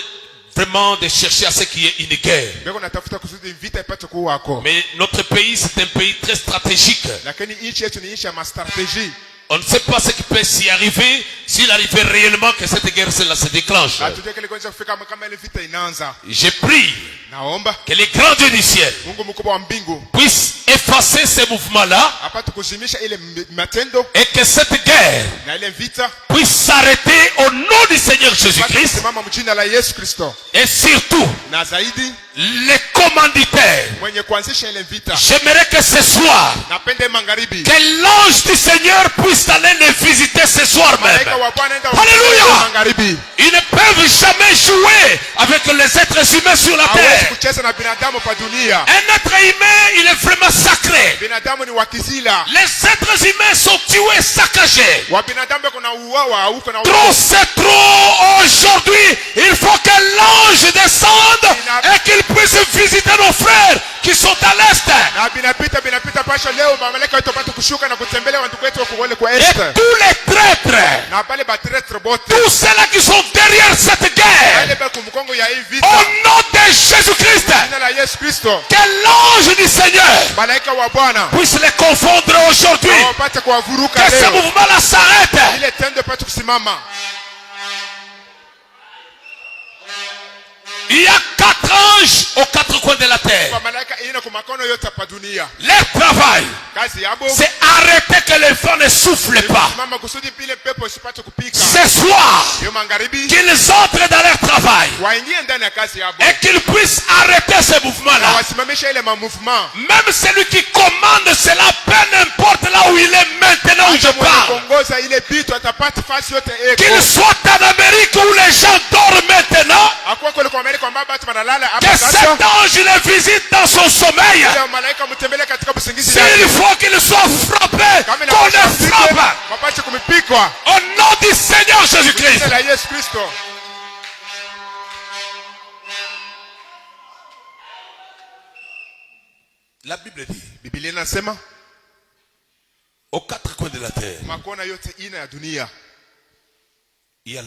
vraiment de chercher à ce qu'il y ait une guerre. Beko natafuta kusudi vita ipate kuwako. Mais notre pays, c'est un pays très stratégique. Lakini nchi yetu ni nchi ya strategie. On ne sait pas ce qui peut s'y arriver s'il arrivait réellement que cette guerre cela se déclenche. Hatujui kile kinaweza kufika kama ile vita inaanza. Je prie Naomba que les grands dieux du ciel Mungu mkubwa wa mbingu puissent effacer ces mouvements-là apate kuzimisha ile matendo et que cette guerre na ile vita puisse s'arrêter au nom du Seigneur Jésus-Christ simama mjina la Yesu Kristo. et surtout Na zaidi les commanditaires. mwenye kuanzisha ile vita J'aimerais que ce soir, napende magharibi que l'ange du Seigneur puisse aller les visiter ce soir malaika même. wa Bwana enda Alléluia. magharibi. Ils ne peuvent jamais jouer avec les êtres humains sur la Hawezi terre. kucheza na binadamu pa dunia. Un être humain, il est vraiment sacré. Binadamu ni wakizila. Les êtres humains sont tués, saccagés. Wa binadamu kuna uwawa au kuna Trop c'est trop aujourd'hui. Il faut que l'ange descende et qu'il puisse visiter nos frères qui sont à l'est. na binapita pasha leo malaika wetu wapate kushuka na kutembelea ndugu wetu wako wale kwa Et est. tous les traîtres, Na pale batretre bote. tous ceux-là qui sont derrière cette guerre, Wale ba kumkongo ya hii vita. au nom de Jésus-Christ, Jina la Yesu Kristo. que l'ange du Seigneur Malaika wa Bwana puisse les confondre aujourd'hui. wapate kuwavuruka Que ce leo. mouvement-là s'arrête. Ile tendo pate kusimama. Il y a 4 anges aux 4 coins de la terre. Kwa malaika ina kwa makono yote hapa dunia. Leur travail, Kazi yabo c'est arrêter que le vent ne souffle pas. simama kusudi pile pepo isipate kupika. Ce soir, Yo magharibi qu'ils entrent dans leur travail waingie ndani ya kazi yabo. et qu'ils puissent arrêter ce Na mouvement-là. wasimamisha ile mouvement. Même celui qui commande cela, peu importe là où il est maintenant où je parle. Kuongoza ile bitu atapata fasi yote eko. Qu'il soit en Amérique où les gens dorment maintenant, Akuwa kule kwa Amerika ambapo watu wanalala que hapa cet sasa. ange les visite dans son sommeil. Ile malaika mtembele katika usingizi S'il yake. faut qu'il soit frappé, Kama qu'on inapasha le frappe. mpigwe, wapate kumipikwa. Au nom du Seigneur Jésus-Christ. Jina la Yesu Kristo. La Bible dit, Biblia inasema aux 4 coins de la terre, makona yote ina ya dunia. il y a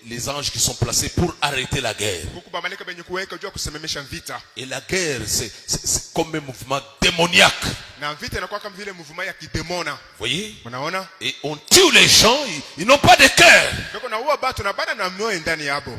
les anges qui sont placés pour arrêter la guerre. Huku ba malaika benye kuweka jua kusememesha vita. Et la guerre, c'est comme un mouvement démoniaque. Na vita inakuwa kama vile mouvement ya kidemona. Voyez? Unaona? Et on tue les gens, ils n'ont pas de cœur. Beko na uwa batu na bana na moyo ndani yabo.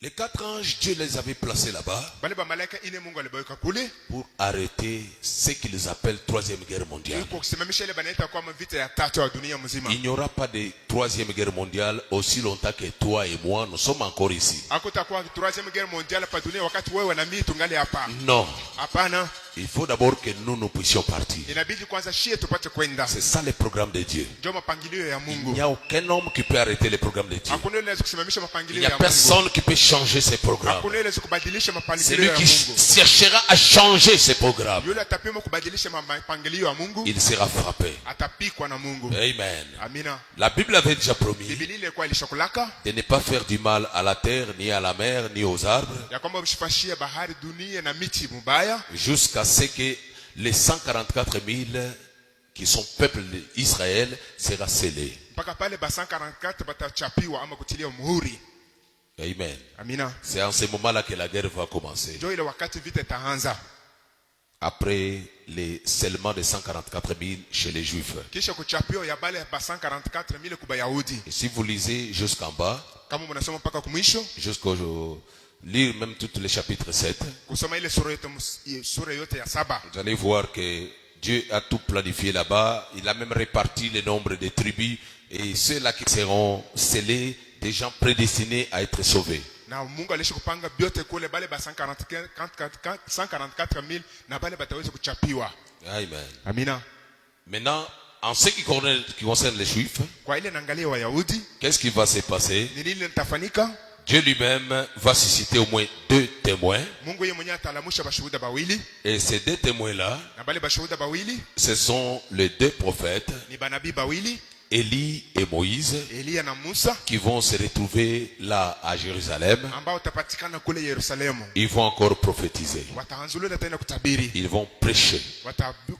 Les 4 anges, Dieu les avait placés là-bas Bale ba malaika ine Mungu alibaweka kule. pour arrêter ce qu'ils appellent 3e guerre mondiale. Yuko kusimamisha ile banaita kwa vita ya tatu ya dunia mzima. Il n'y aura pas de 3e guerre mondiale aussi longtemps que toi et moi, nous sommes encore ici. Hakutakuwa 3e guerre mondiale pa dunia wakati wewe na mimi tungali hapa. Non. Hapana. il faut d'abord que nous puissions partir. inabidi kwanza shie tupate kwenda. C'est ça le programme de Dieu. Ndio mapangilio ya Il Mungu. n'y a aucun homme qui peut arrêter le programme de Dieu. Hakuna yule anaweza kusimamisha Il mapangilio n'y a ya Mungu. personne qui peut changer ses programmes. Hakuna yule anaweza kubadilisha C'est mapangilio lui ya qui Mungu. cherchera à changer ses programmes. Yule atapima kubadilisha mapangilio ya Mungu, Il sera frappé. atapikwa na Mungu. Amen. Amina. La Bible avait déjà promis Biblia ilikuwa ilishakulaka de ne pas faire du mal à la terre, ni à la mer, ni aux arbres, ya kwamba msifashie bahari, dunia na miti mubaya, jusqu'à ce que les 144 000 qui sont peuple d'Israël sera scellés. mpaka pale ba 144 batachapiwa ama kutilia muhuri. Amen. Amina. C'est en ce moment-là que la guerre va commencer. Ndio ile wakati vita itaanza. Après les seulement de 144 000 chez les Juifs. Kisha kuchapiwa ya bale ba 144,000 kwa Yahudi. Et si vous lisez jusqu'en bas, Kama mnasoma mpaka kumwisho, jusqu'au lire même tous les chapitres 7, kusoma ile sura yote ya 7, vous allez voir que Dieu a tout planifié là-bas. Il a même réparti le nombre de tribus et ceux-là qui seront scellés, des gens prédestinés à être sauvés. na Mungu alisha kupanga biote kule bale ba 144,000 na bale bataweza kuchapiwa. Amen. Amina. Maintenant, en ce qui concerne les Juifs, Kwa ile naangalia Wayahudi, qu'est-ce qui va se passer? ni nini litafanyika? Dieu lui-même va susciter au moins 2 témoins. Mungu yeye mwenyewe atalamusha bashuhuda bawili, Et ces 2 témoins-là, na bale bashuhuda bawili ce sont les 2 prophètes, ni banabii bawili, Élie et Moïse, Elia na Musa, qui vont se retrouver là à Jérusalem. ambao watapatikana kule Yerusalemu. Ils vont encore prophétiser. Wataanzulula tena kutabiri, Ils vont prêcher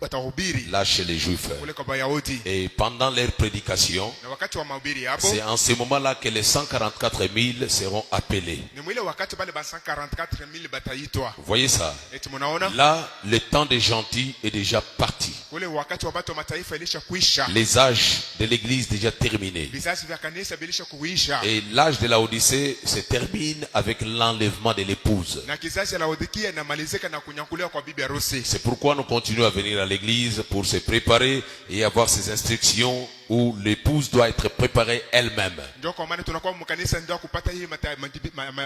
watahubiri là chez les Juifs. kule kwa Wayahudi. Et pendant leur prédication, Na wakati wa mahubiri hapo, c'est en ce moment-là que les 144 000 seront appelés. ni mwile wakati bale ba 144,000 bataitwa. Vous voyez ça? Eti munaona? Là, le temps des gentils est déjà parti. Kule wakati wa watu wa mataifa ilisha kuisha. Les âges de l'église déjà terminés. Vizazi vya kanisa bilisha kuisha. Et l'âge de la Odyssée se termine avec l'enlèvement de l'épouse. Na kizazi la Laodikia inamalizika na kunyakuliwa kwa bibi harusi. C'est pourquoi nous continuons à venir à l'église pour se préparer et avoir ces instructions où l'épouse doit être préparée elle-même. Ndio kwa maana tunakuwa mkanisa ndio kupata hii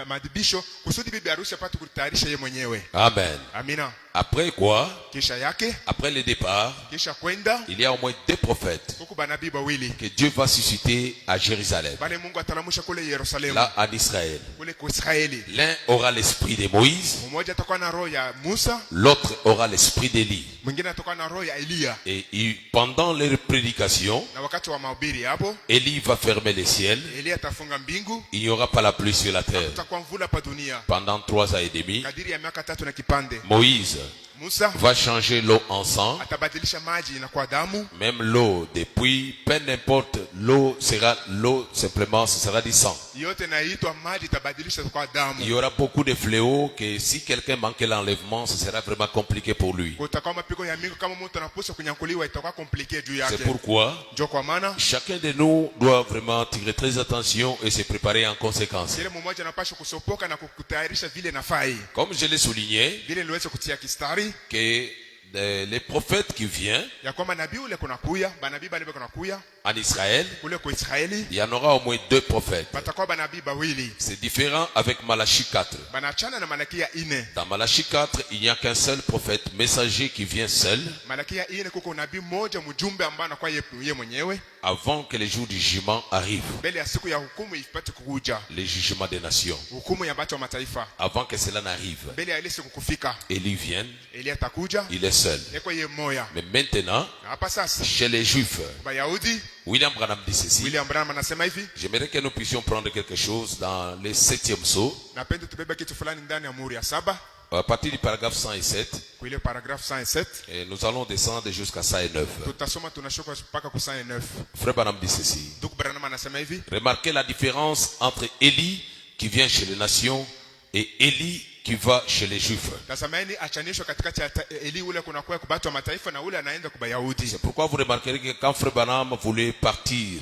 madibisho kusudi bibi harusi apate kutayarisha yeye mwenyewe. Amen. Amina. Après quoi? Kisha yake, Après le départ, kisha kwenda il y a au moins 2 prophètes huku banabii bawili. que Dieu va susciter à Jérusalem, Bale Mungu atalamusha kule Yerusalemu, là en Israël. kule kwa Israeli. L'un aura l'esprit de Moïse, Mmoja atakuwa na roho ya Musa, l'autre aura l'esprit d'Élie. mwingine atakuwa na roho ya Elia. Et pendant leur prédication, Na wakati wa mahubiri hapo, Élie va fermer les ciels. Elia atafunga mbingu, Il n'y aura pas la pluie sur la terre kutakuwa mvula pa dunia pendant 3 ans et demi. kadiri ya miaka 3 na kipande. Moïse Musa va changer l'eau en sang, atabadilisha maji inakuwa damu, même l'eau des puits, peu n'importe, l'eau sera l'eau simplement, ce sera du sang. yote inaitwa maji itabadilisha kwa Il y damu. aura beaucoup de fléaux que si quelqu'un manquait l'enlèvement, ce sera vraiment compliqué pour lui. Kutakuwa mapigo ya mingi, kama mtu anaposa kunyakuliwa itakuwa komplike juu yake. C'est pourquoi Ndio kwa maana chacun de nous doit vraiment tirer très attention et se préparer en conséquence. kile mmoja anapaswa kusopoka na kukutayarisha vile nafai, Comme je l'ai souligné, vile niweze kutia kistari que les prophètes qui viennent ya kwamba nabii ule kunakuya, banabii bale kunakuya en Israël, kule kwa Israeli, il y en aura au moins 2 prophètes. batakuwa banabii bawili. C'est différent avec Malachie 4. Banachana na Malakia 4. Dans Malachie 4, il n'y a qu'un seul prophète, messager qui vient seul Malakia 4 kuko nabii mmoja mjumbe ambaye anakuwa yeye mwenyewe avant que le jour du jugement arrive. mbele ya siku ya hukumu ipate kukuja, Le jugement des nations. hukumu ya watu wa mataifa. Avant que cela n'arrive, Mbele ya ile siku kufika, Élie vient, Elia atakuja, il est seul. yeko yeye mmoja. Mais maintenant, Na hapa sasa chez les Juifs, Wayahudi, William Branham dit ceci. William Branham anasema hivi, J'aimerais que nous puissions prendre quelque chose dans le 7e psaume, napenda tubebe kitu fulani ndani ya Amuri ya 7 à partir du paragraphe 107, kwa ile paragraph 107. et nous allons descendre jusqu'à 109. Tutasoma tunashuka mpaka ku 109. Frère Branham dit ceci. Ndugu Branham anasema hivi, Remarquez la différence entre Élie qui vient chez les nations et Élie qui va chez les Juifs. tazameni achanishwa katikati ya Eli ule kunakuwa kwa watu wa mataifa na ule anaenda kwa Wayahudi. C'est pourquoi vous remarquerez que quand Frère Branham voulait partir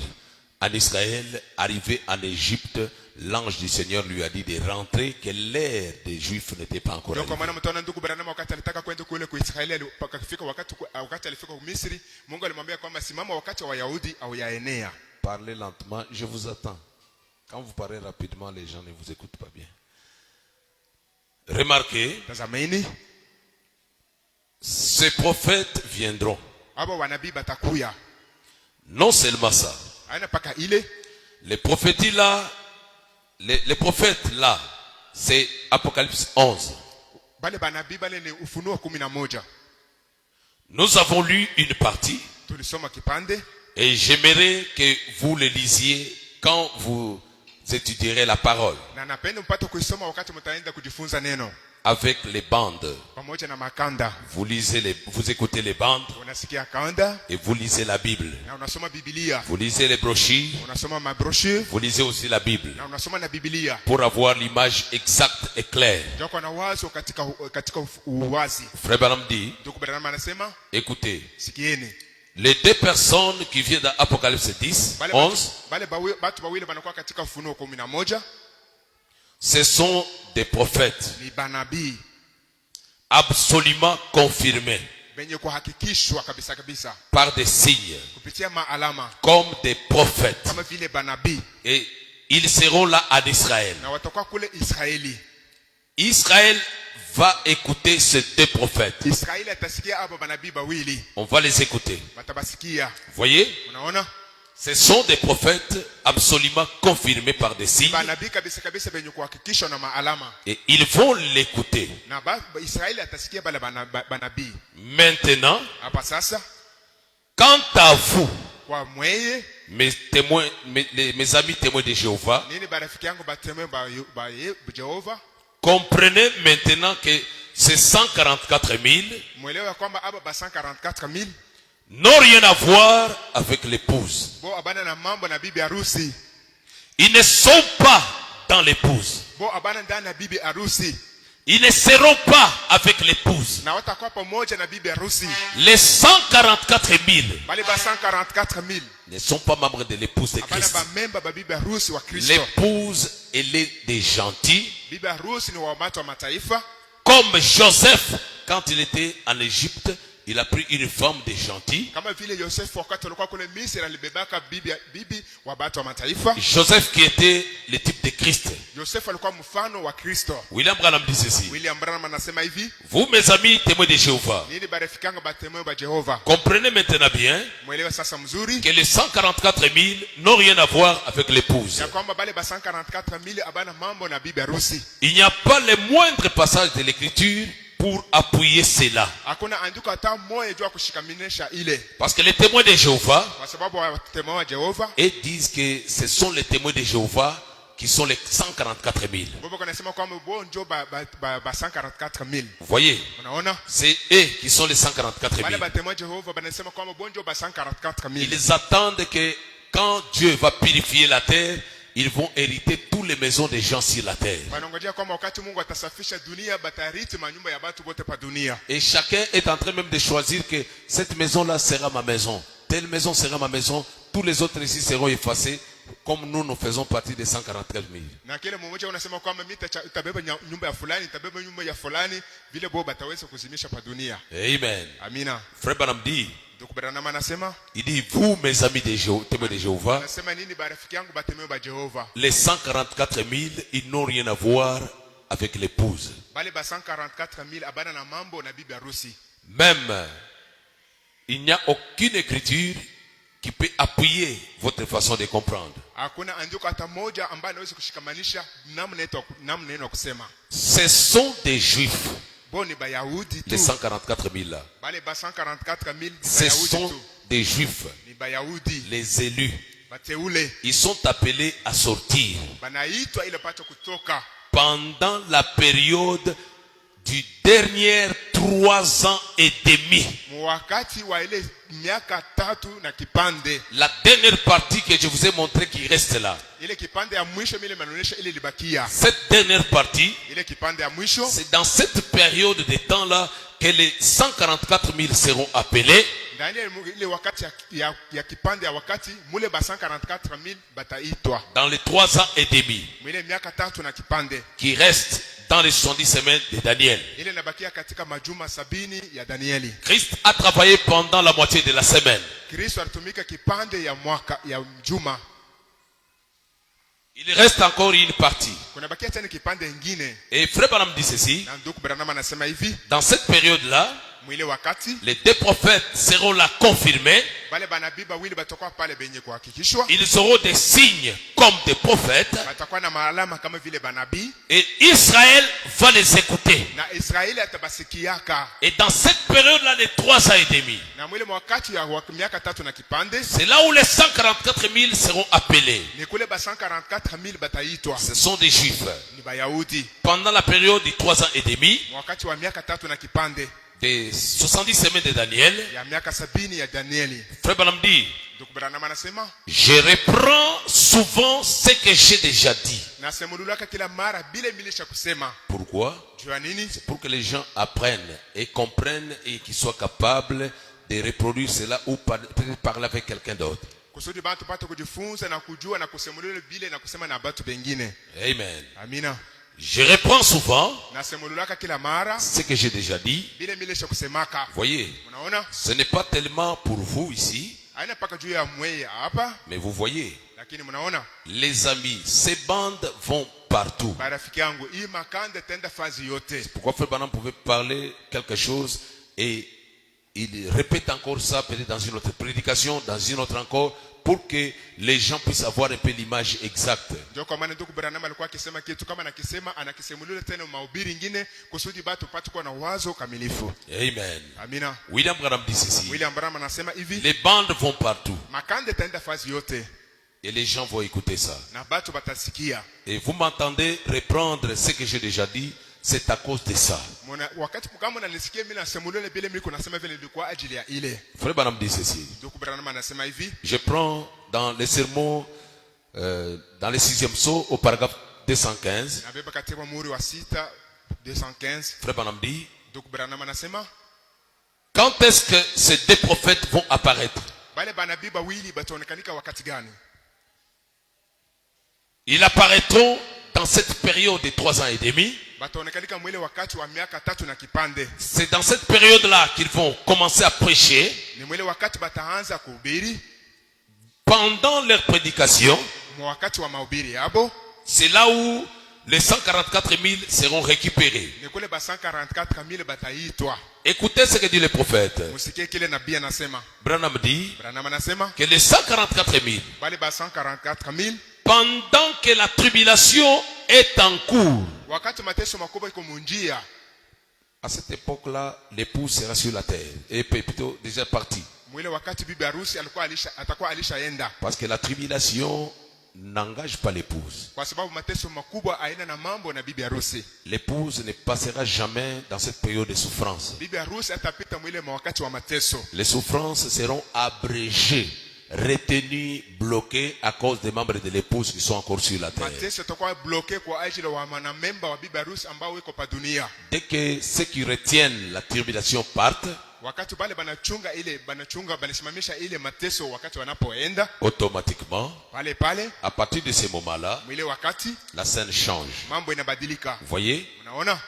en Israël, arrivé en Égypte, l'ange du Seigneur lui a dit de rentrer, que l'ère des Juifs n'était pas encore Ndio kwa maana arrivée. mtaona ndugu Branham wakati alitaka kwenda kule kwa Israeli, akafika wakati alifika kwa Misri, Mungu alimwambia kwamba simama wakati wa Wayahudi au yaenea. Parlez lentement, je vous attends. Quand vous parlez rapidement, les gens ne vous écoutent pas bien. Remarquez, Tazameni, ces prophètes viendront. abo wanabii batakuya. Non seulement ça. Aina paka ile Les prophéties là, les prophètes là, c'est Apocalypse 11. bale banabii bale ni Ufunuo 11. Nous avons lu une partie Tulisoma kipande et j'aimerais que vous le lisiez quand vous étudierez la parole na napenda mpate kuisoma wakati mtaenda kujifunza neno avec les bandes. pamoja na makanda. Vous écoutez les bandes Unasikia kanda et vous lisez la Bible. na unasoma Biblia. Vous lisez les brochures, Unasoma mabrochure vous lisez aussi la Bible na unasoma na Biblia. pour avoir l'image exacte et claire. Joko na wazo katika uwazi. Frère Branham dit, Ndugu Branham anasema écoutez, sikieni. les deux personnes qui viennent dans Apocalypse 10, 11, Bale batu bawili banakuwa katika Ufunuo 11 ce sont des prophètes ni banabii absolument confirmés benye kuhakikishwa kabisa kabisa par des signes kupitia maalama comme des prophètes. kama vile banabii, Et ils seront là en Israël. na watakuwa kule Israeli. Israël va écouter ces deux prophètes. Israeli atasikia abo banabii bawili, On va les écouter. batabasikia. Vous voyez? Unaona, Ce sont des prophètes absolument confirmés par des signes banabii kabisa kabisa benye kuhakikishwa na maalama, et ils vont l'écouter. na Israeli atasikia bale banabii. Maintenant, Hapa sasa quant à vous, kwa mweye mes témoins, mes amis témoins de Jéhovah, nini, barafiki yangu bateme ba Jehova, comprenez maintenant que ces 144 000 mwelewe kwamba aba ba 144,000 n'ont rien à voir avec l'épouse. bo abana na mambo na bibi harusi, Ils ne sont pas dans l'épouse. bo abana ndani na bibi harusi, Ils ne seront pas avec l'épouse. na watakuwa pamoja na bibi harusi. Les 144 000 Bale ba 144,000 ne sont pas membres de l'épouse de abana Christ. ba memba ba bibi harusi wa Kristo. L'épouse, elle est des gentils. Bibi harusi ni wa watu wa mataifa, Comme Joseph, quand il était en Égypte, il a pris une femme de gentils. kama vile Yosefu wakati alikuwa kule Misri alibebaka bibi wa watu wa mataifa. Joseph qui était le type de Christ. Yosefu alikuwa mfano wa Kristo. William Branham dit ceci. William Branham anasema hivi, Vous, mes amis témoins de Jéhovah, nini barafikanga batemwe ba Jehova, comprenez maintenant bien mwelewe sasa mzuri que les 144 000 n'ont rien à voir avec l'épouse. ya kwamba bale ba 144,000 abana mambo na bibi harusi. Il n'y a pas le moindre passage de l'écriture pour appuyer cela. Hakuna andiko hata moja jua kushikaminisha ile, Parce que les témoins de Jéhovah kwa sababu watemwa wa Jehova et disent que ce sont les témoins de Jéhovah qui sont les 144 000. bobo kanasema kwamba bo njo ba 144,000. Vous voyez, Unaona, c'est eux qui sont les 144 bale 000. batemwa wa Jehova banasema kwamba bo njo ba 144,000. Ils attendent que quand Dieu va purifier la terre, ils vont hériter toutes les maisons des gens sur la terre. Wanangojea kwamba wakati Mungu atasafisha dunia batariti manyumba ya watu wote pa dunia. Et chacun est en train même de choisir que cette maison-là sera ma maison. Telle maison sera ma maison. Tous les autres ici seront effacés. Comme nous faisons partie des 144 000. Na kile mmoja unasema kwamba mimi nitabeba nyumba ya fulani, nitabeba nyumba ya fulani, vile bo bataweza kuzimisha pa dunia. Amen. Amina. Frère Branham dit, Ndugu Branham anasema, il dit, vous mes amis témoins de Jéhovah, anasema nini barafiki yangu batemwe ba Jehova, les 144 000, ils n'ont rien à voir avec l'épouse. bale ba 144,000 abana na mambo na bibi harusi. Même, il n'y a aucune écriture qui peut appuyer votre façon de comprendre. Hakuna andiko hata moja ambayo anaweza kushikamanisha namna neno kusema. Ce sont des juifs, Bo ni Bayahudi tu. les 144 000 là. Bale ba 144,000 Ce Bayahudi sont tu. des juifs, Ni Bayahudi les élus. bateule. Ils sont appelés à sortir Banaitwa ile pato kutoka pendant la période du dernier 3 ans et demi. wakati wa ile miaka 3 na kipande. La dernière partie que je vous ai montré qui reste là. Ile kipande ya mwisho mile manaonesha ile libakia. Cette dernière partie, Ile kipande ya mwisho c'est dans cette période de temps-là que les 144 000 seront appelés. ndani ya ile wakati ya kipande ya wakati mule ba 144,000 bataitwa. Dans les 3 ans et demi Ile miaka 3 na kipande. qui restent dans les 70 semaines de Daniel. Ile nabakia katika majuma 70 ya Danieli. Christ a travaillé pendant la moitié de la semaine. Kristo alitumika kipande ya mwaka ya juma. Il reste encore une partie. Kuna bakia tena kipande ingine. Et Frère Branham dit ceci. Na ndugu Branham anasema hivi, Dans cette période-là, mwile wakati les deux prophètes seront là confirmés. bale banabii bawili batakuwa pale benye kuhakikishwa, Ils auront des signes comme des prophètes. batakuwa na maalama kama vile banabii, Et Israël va les écouter. na Israeli atabasikiaka. Et dans cette période-là de 3 ans et demi, Na mwile wakati ya miaka 3 na kipande, c'est là où les 144 000 seront appelés. ni kule ba 144,000 bataitwa, Ce sont des juifs. ni Bayahudi. Pendant la période de 3 ans et demi, Wakati wa miaka 3 na kipande des 70 semaines de Daniel, ya miaka 70 ya Danieli, Frère Branham dit, ndugu Branham anasema, je reprends souvent ce que j'ai déjà dit. nasemululaka kila mara bila milisha kusema. Pourquoi? Juu ya nini? Pour que les gens apprennent et comprennent et qu'ils soient capables de reproduire cela ou peut-être parler avec quelqu'un d'autre. Kusudi bantu pate kujifunza na kujua na kusemulula bile na kusema na batu bengine. Amen. Amina. Je reprends souvent Nasemululaka kila mara ce que j'ai déjà dit. bila milisha kusemaka. Voyez, Unaona? ce n'est pas tellement pour vous ici, Haina paka juu ya mweye hapa, mais vous voyez, lakini mnaona les amis, ces bandes vont partout. barafiki yangu, hii makanda tenda fazi yote. Pourquoi Frère Branham pouvait parler quelque chose et il répète encore ça peut-être dans une autre prédication, dans une autre encore, pour que les gens puissent avoir un peu l'image exacte. Ndio kwa maana ndugu Branham alikuwa akisema kitu kama anakisema anakisemulula tena mahubiri ingine kusudi batu pate kuwa na wazo kamilifu. Amen. Amina. William Branham dit ceci. William Branham anasema hivi, Les bandes vont partout makanda tenda fazi yote et les gens vont écouter ça. na batu batasikia. Et vous m'entendez reprendre ce que j'ai déjà dit, c'est à cause de ça. Muna, wakati kama unanisikia mimi nasemulula bila mimi kunasema vile nilikuwa ajili ya ile. Frère Branham dit ceci. Ndugu Branham anasema hivi, Je prends dans les sermons, dans le 6e psaume, au paragraphe 215. nabeba katika muhuri wa 6 215. Frère Branham dit, Ndugu Branham anasema quand est-ce que ces deux prophètes vont apparaître? bale banabii bawili bataonekanika wakati gani? Ils apparaîtront dans cette période de 3 ans et demi. Bataonekanika mwile wakati wa miaka 3 na kipande. C'est dans cette période-là qu'ils vont commencer à prêcher. Ni mwile wakati bataanza kuhubiri. Pendant leur prédication, Mwa wakati wa mahubiri yabo, c'est là où les 144 000 seront récupérés. ni kule ba 144,000 bataitwa. Écoutez ce que dit le prophète. Musikie kile nabii anasema. Branham dit Branham anasema que les 144 000, bale ba 144,000 pendant que la tribulation est en cours, wakati mateso makubwa iko munjia, à cette époque-là, l'épouse sera sur la terre. Et plutôt déjà partie. mwile wakati bibi harusi atakuwa alishaenda, Parce que la tribulation n'engage pas l'épouse. kwa sababu mateso makubwa aina na mambo na bibi harusi. L'épouse ne passera jamais dans cette période de souffrance. Bibi harusi atapita mwile wakati wa mateso. Les souffrances seront abrégées, retenues, bloquées à cause des membres de l'épouse qui sont encore sur la terre. Mateso yatakuwa bloke kwa ajili wa wanamemba wa bibi harusi ambao wiko pa dunia. Dès que ceux qui retiennent la tribulation partent, Wakati bale banasimamisha ile mateso wakati wanapoenda automatiquement, pale à partir de ce moment-là, mwile wakati la scène change. mambo inabadilika. Vous voyez, Unaona?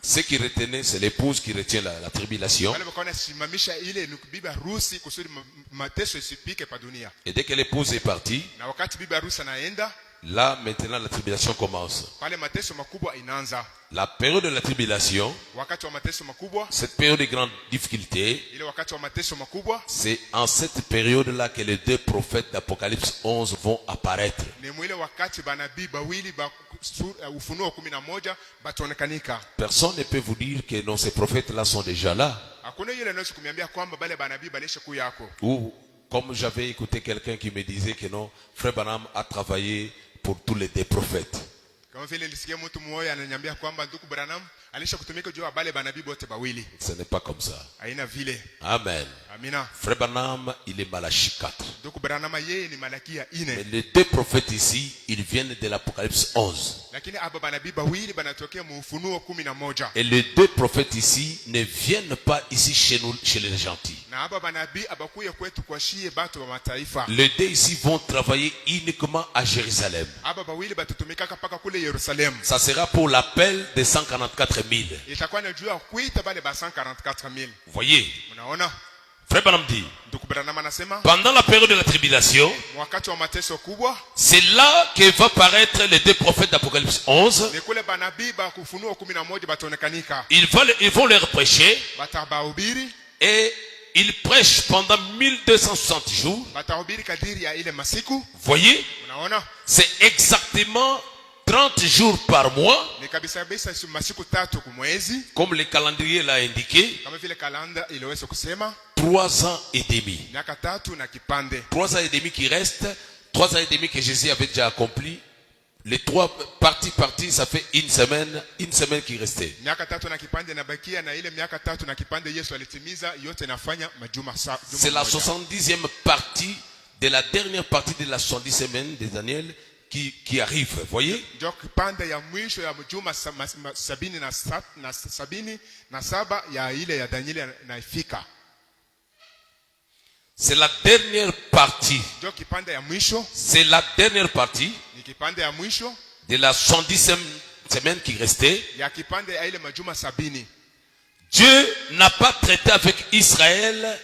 ceux qui retenaient, c'est l'épouse qui retient la tribulation. Wale wakaona simamisha ile ni bibi harusi kusudi mateso isipike pa dunia. Et dès que l'épouse est partie, Na wakati bibi harusi anaenda, là maintenant la tribulation commence. pale mateso makubwa inaanza. La période de la tribulation, Wakati wa mateso makubwa, cette période de grande difficulté, ile wakati wa mateso makubwa, c'est en cette période-là que les deux prophètes d'Apocalypse 11 vont apparaître. ni mwile wakati banabii bawili ba Ufunuo 11 bataonekanika. Personne ne peut vous dire que non, ces prophètes-là sont déjà là. Hakuna yule anaweza kuniambia kwamba bale banabii balisha kuyako. Ou comme j'avais écouté quelqu'un qui me disait que non, Frère Branham a travaillé pour tous les deux prophètes. Kama vile nilisikia mtu mmoja ananiambia kwamba ndugu Branham alisha kutumika juu ya bale banabii bote bawili. Ce n'est pas comme ça. Haina vile. Amen. Amina. Frère Branham, il est Malachie 4. Ndugu Branham yeye ni Malakia Mais 4. les deux prophètes ici, ils viennent de l'Apocalypse 11. Lakini aba banabii bawili banatokea mu Ufunuo 11. Et les deux prophètes ici ne viennent pas ici chez nous, chez les gentils. Na aba banabii abakuye kwetu kwa shie batu wa mataifa. Les deux ici vont travailler uniquement à Jérusalem. Aba bawili batatumika paka kule Yerusalemu. Ça sera pour l'appel des 144 000. Itakuwa na juu ya kuita bale ba 144,000. Vous voyez, Unaona? Frère Branham dit, Ndugu Branham anasema pendant la période de la tribulation, wakati wa mateso kubwa c'est là que va paraître les deux prophètes d'Apocalypse 11. ni kule banabii ba kufunuo 11 bataonekanika, Ils vont leur prêcher batabahubiri, et ils prêchent pendant 1260 jours. batahubiri kadiri ya ile masiku. Voyez, Unaona, c'est exactement 30 jours par mois, ni kabisa kabisa masiku 3 kwa mwezi, comme le calendrier l'a indiqué, kama vile kalenda iliweza kusema 3 ans et demi. miaka 3 na kipande. 3 ans et demi qui restent, 3 ans et demi que Jésus avait déjà accompli. Les 3 parties, ça fait une semaine qui restait. Miaka 3 na kipande nabakia, na ile miaka 3 na kipande Yesu alitimiza yote, nafanya majuma C'est la 70e partie de la dernière partie de la 70 semaines de Daniel qui arrive. Voyez? ndio kipande ya mwisho ya majuma 77 ya ile ya Danieli naifika. C'est la dernière partie. Ndio kipande ya mwisho, C'est la dernière partie ni kipande ya mwisho de la 70e semaine qui restait. ya kipande ya ile majuma 70. Dieu n'a pas traité avec Israël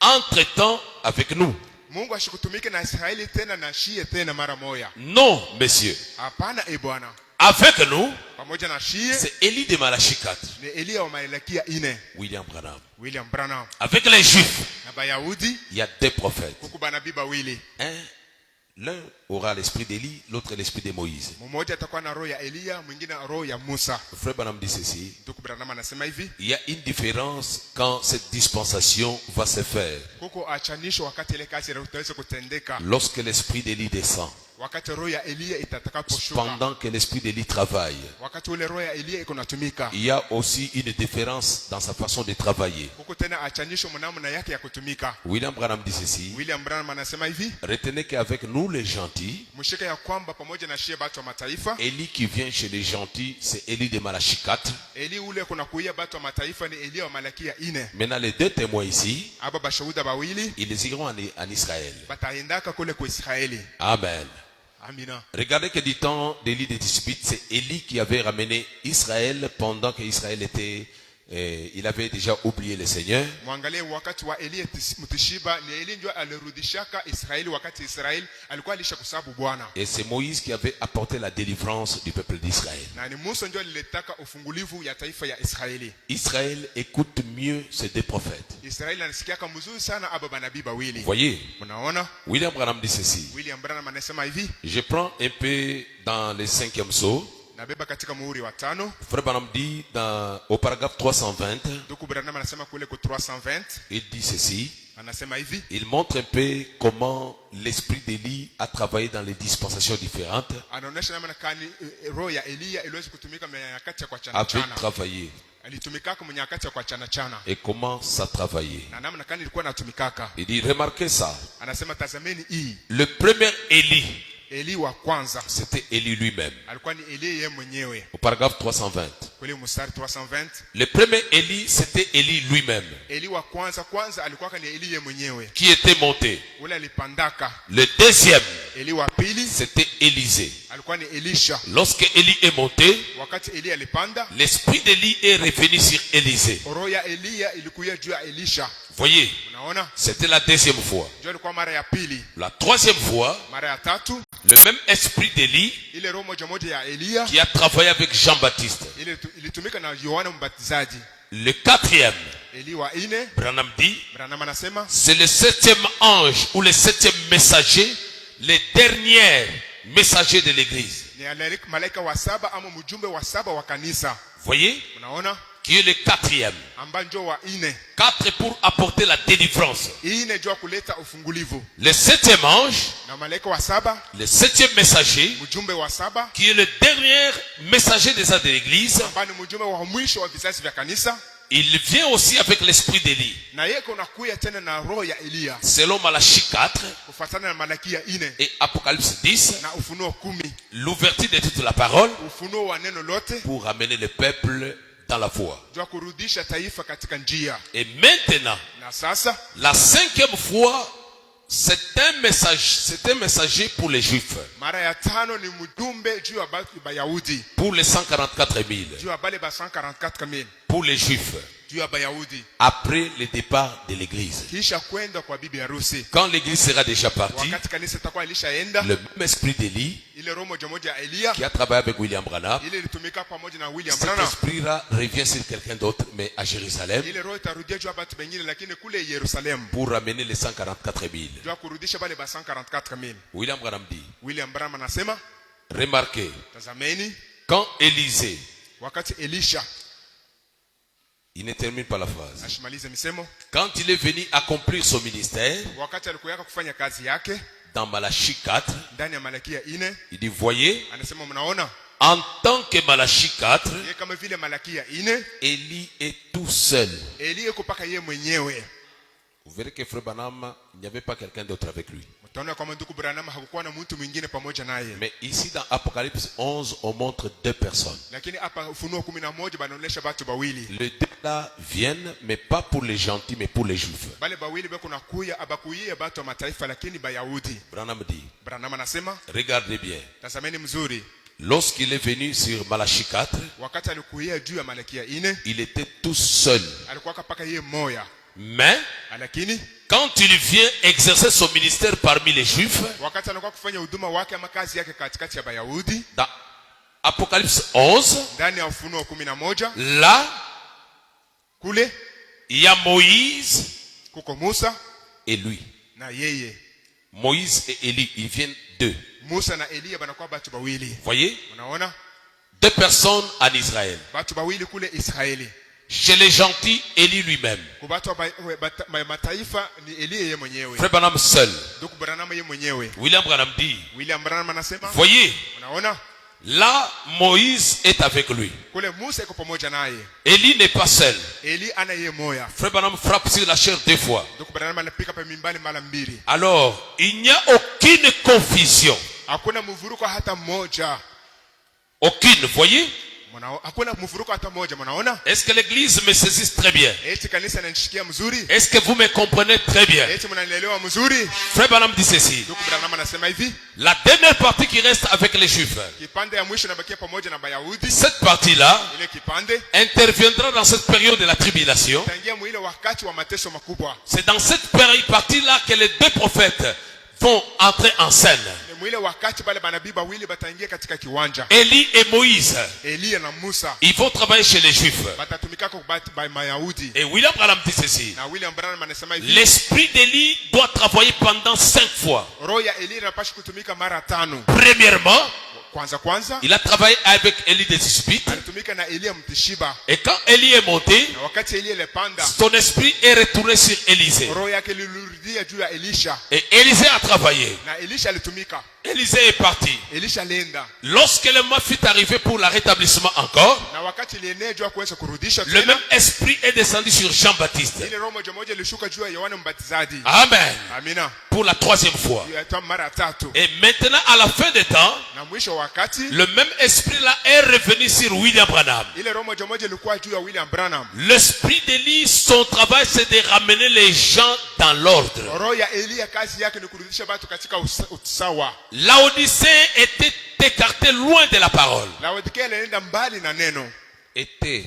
en traitant avec nous. Mungu ashikutumike na Israeli tena na shie tena mara moja. Non, messieurs. Hapana, Bwana. Avec nous, Pamoja na shie c'est Élie de Malachi 4. ni Elia wa Malakia 4, William Branham. William Branham. Avec les Juifs, Na Bayahudi il y a 2 prophètes. kuku banabii bawili. L'un aura l'esprit d'Élie, l'autre l'esprit de Moïse. Mmoja atakuwa na roho ya Elia, mwingine roho ya Musa. Frère Branham dit ceci. Ndugu Branham anasema hivi, Il y a une différence quand cette dispensation va se faire. kuko achanisho wakati ile kazi itaweza kutendeka, Lorsque l'esprit d'Élie descend. wakati roho ya Elia itakaposhuka, Pendant que l'esprit d'Élie travaille. wakati ule roho ya Elia iko natumika. Il y a aussi une différence dans sa façon de travailler. Kuko tena achanisho mnamna yake ya kutumika. William Branham dit ceci. William Branham anasema hivi, Retenez qu'avec nous les gentils, mshike ya kwamba pamoja na shie batu wa mataifa, Élie qui vient chez les gentils, c'est Élie de Malachi 4. Eli ule kuna kuia batu wa mataifa ni Elia wa Malakia 4. Maintenant, les 2 témoins ici, Aba bashuhuda bawili ils iront en Israël. bataendaka kule kwa Israeli. Amen. Amina. Regardez que du temps d'Élie de Tishbite, c'est Élie qui avait ramené Israël pendant qu'Israël était... il avait déjà oublié le Seigneur. Mwangalie wakati wa Elia Mtishiba ni Eli ndio alirudishaka Israeli wakati Israeli alikuwa alishakusabu Bwana. Et c'est Moïse qui avait apporté la délivrance du peuple d'Israël. Na ni Musa ndio aliletaka ufungulivu ya taifa ya Israeli. Israël écoute mieux ces 2 prophètes. Israeli anasikiaka mzuri sana aba banabii bawili. Voyez, Mnaona? William Branham dit ceci. William Branham anasema hivi, Je prends un peu dans le 5e psaume. nabeba katika muhuri wa 5. Frère Branham dit au paragraphe 320, Ndugu Branham anasema kule ku 320, il dit ceci. anasema hivi, Il montre un peu comment l'esprit d'Élie a travaillé dans les dispensations différentes, anaonesha namna kani roho ya Elia iliweza kutumika nyakati ya kwa chana avait chana. travaillé Alitumikaka nyakati ya kwa chana chana. et comment ça travaillait. Na namna kani ilikuwa natumikaka. Il dit, remarquez ça. Anasema tazameni hii. Le premier Élie, Eli wa kwanza c'était Élie lui-même. alikuwa ni Eli yeye mwenyewe. Au paragraphe 320. Kule mstari 320, Le premier Élie, c'était Élie lui-même Eli wa kwanza alikuwa ni Eli yeye mwenyewe. qui était monté. Ule alipandaka. Le deuxième, Eli wa pili c'était Élisée. alikuwa ni Elisha. Lorsque Élie est monté, Wakati Eli alipanda, l'esprit d'Élie est revenu sur Élisée. roho ya Elia ilikuja juu ya Elisha. Voyez, Unaona? c'était la deuxième fois. Ndio ilikuwa mara ya pili. La troisième fois, Mara ya tatu, le même esprit d'Élie ile roho moja ya Elia qui a travaillé avec Jean-Baptiste. ile ilitumika na Yohana Mbatizaji. Le quatrième, Eli wa 4, Branham dit, Branham anasema c'est le 7e ange ou le 7e messager, le dernier messager de l'église. ni malaika wa 7 ama mjumbe wa 7 wa kanisa. Voyez, Unaona? qui est le quatrième. Amba ndio wa 4. 4 pour apporter la délivrance. 4 ndio kuleta ufungulivu. Le 7e ange, Na malaika wa 7, le 7e messager, mjumbe wa 7 qui est le dernier messager des de l'église, ambaye ni mjumbe wa mwisho wa vizazi vya kanisa, il vient aussi avec l'esprit d'Élie. na yeye kuna kuya tena na roho ya Elia Selon Malachi 4 kufuatana na Malakia 4 et Apocalypse 10, na Ufunuo 10, l'ouverture de toute la parole ufunuo wa neno lote pour amener le peuple dans la foi. ndio kurudisha taifa katika njia. Et maintenant, Na sasa la 5e fois, c'est un messager pour les Juifs, mara ya 5 ni mjumbe juu ya Bayahudi, pour les 144 000, juu ya bale ba 144,000, pour les Juifs. juu juu ya Bayahudi après le départ de l'église. kisha kwenda kwa bibi harusi. Quand l'église sera déjà partie, Wakati kanisa itakuwa ilishaenda, le même esprit d'Élie ile roho moja moja ya Elia qui a travaillé avec William Branham, ile ilitumika pamoja na William cet Branham, esprit-là revient sur quelqu'un d'autre, mais à Jérusalem, ile roho itarudia juu ya watu wengine lakini kule Yerusalemu pour ramener les 144 000. juu ya kurudisha wale ba 144,000. William Branham dit, William Branham anasema, remarquez, tazameni quand Élisée, wakati Elisha, il ne termine pas la phrase, ashimalize misemo, quand il est venu accomplir son ministère, wakati alikuwa kufanya kazi yake dans Malachie 4, ndani ya Malakia 4, il dit, voyez, anasema mnaona, en tant que Malachie 4, yeye kama vile Malakia 4, Élie est tout seul. Elia yuko paka yeye mwenyewe. Vous verrez que Frère Branham, il n'y avait pas quelqu'un d'autre avec lui. Mtaona kama ndugu Branham hakukuwa na mtu mwingine pamoja naye. Mais ici dans Apocalypse 11, on montre deux personnes. Lakini hapa Ufunuo 11 banaonesha watu bawili. Les deux là viennent, mais pas pour les gentils, mais pour les juifs. Bale bawili bako nakuya abakuye watu wa mataifa lakini Bayahudi. Branham dit, Branham anasema, regardez bien, tazameni mzuri, lorsqu'il est venu sur Malachie 4, wakati alikuya juu ya Malakia 4, il était tout seul. alikuwa paka yeye moya. Mais Lakini quand il vient exercer son ministère parmi les juifs, wakati alikuwa kufanya huduma wake ama kazi yake katikati ya Bayahudi, dans Apocalypse 11, ndani ya Ufunuo 11, là, kule il y a Moïse kuko Musa et lui. na yeye. Moïse et Élie, ils viennent d'eux. Musa na Elia banakuwa watu bawili. Voyez, Unaona? deux personnes en Israël. Watu bawili kule Israeli. Chez les gentils, Élie lui-même. Kwa watu wa mataifa ni Elia yeye mwenyewe. Frère Branham seul. Ndugu Branham yeye mwenyewe. William Branham dit, William Branham anasema, voyez, unaona? là, Moïse est avec lui. Kule Musa yuko pamoja naye. Élie n'est pas seul. Eli ana yeye moya. Frère Branham frappe sur la chair deux fois. Ndugu Branham anapika pa mimbali mara mbili. Alors, il n'y a aucune confusion. Hakuna mvuruko hata mmoja. Aucune, voyez? Hakuna mvuruko hata mmoja, mnaona? Est-ce que l'église me saisit très bien? Eti kanisa inanishikia mzuri? Est-ce que vous me comprenez très bien? Eti mnanielewa mzuri? Frère Branham dit ceci. Ndugu Branham anasema hivi, La dernière partie qui reste avec les juifs, kipande ya mwisho inabakia pamoja na Bayahudi. cette partie-là Ile kipande interviendra dans cette période de la tribulation. tangia mwile wakati wa mateso makubwa. C'est dans cette partie-là que les deux prophètes vont entrer en scène. Ni mwile wakati pale manabii bawili bataingia katika kiwanja. Élie et Moïse, Elia na Musa ils vont travailler chez les juifs. batatumika kwa Mayahudi. Et William Branham dit ceci. Na William Branham anasema hivi, L'esprit d'Élie doit travailler pendant 5 fois. roho ya Elia inapaswa kutumika mara 5. Premièrement, Kwanza il a travaillé avec Élie des Tishbite. alitumika na Elia mtishiba. Et quand Élie est monté, Na wakati Elia ilepanda, son esprit est retourné sur Élisée. roho yake ilirudia juu ya Elisha. Et Élisée a travaillé. Na Elisha alitumika. Élisée est parti. Elisha alienda. Lorsque le mois fut arrivé pour le rétablissement encore, Na wakati ilienea juu ya kuweza kurudisha le tena, même esprit est descendu sur Jean-Baptiste. ile roho moja moja ilishuka juu ya Yohana Mbatizaji. Amen. Amina. Pour la 3e fois. Ilitoa mara 3. Et maintenant, à la fin des temps, Na mwisho wakati le même esprit-là est revenu sur William Branham. ile roho moja moja ilikuwa juu ya William Branham. L'esprit d'Élie, son travail, c'est de ramener les gens dans l'ordre. Roho ya Elia kazi yake ni kurudisha watu katika usawa. Laodicée était écarté loin de la parole. Laodikia alienda mbali na neno. Était.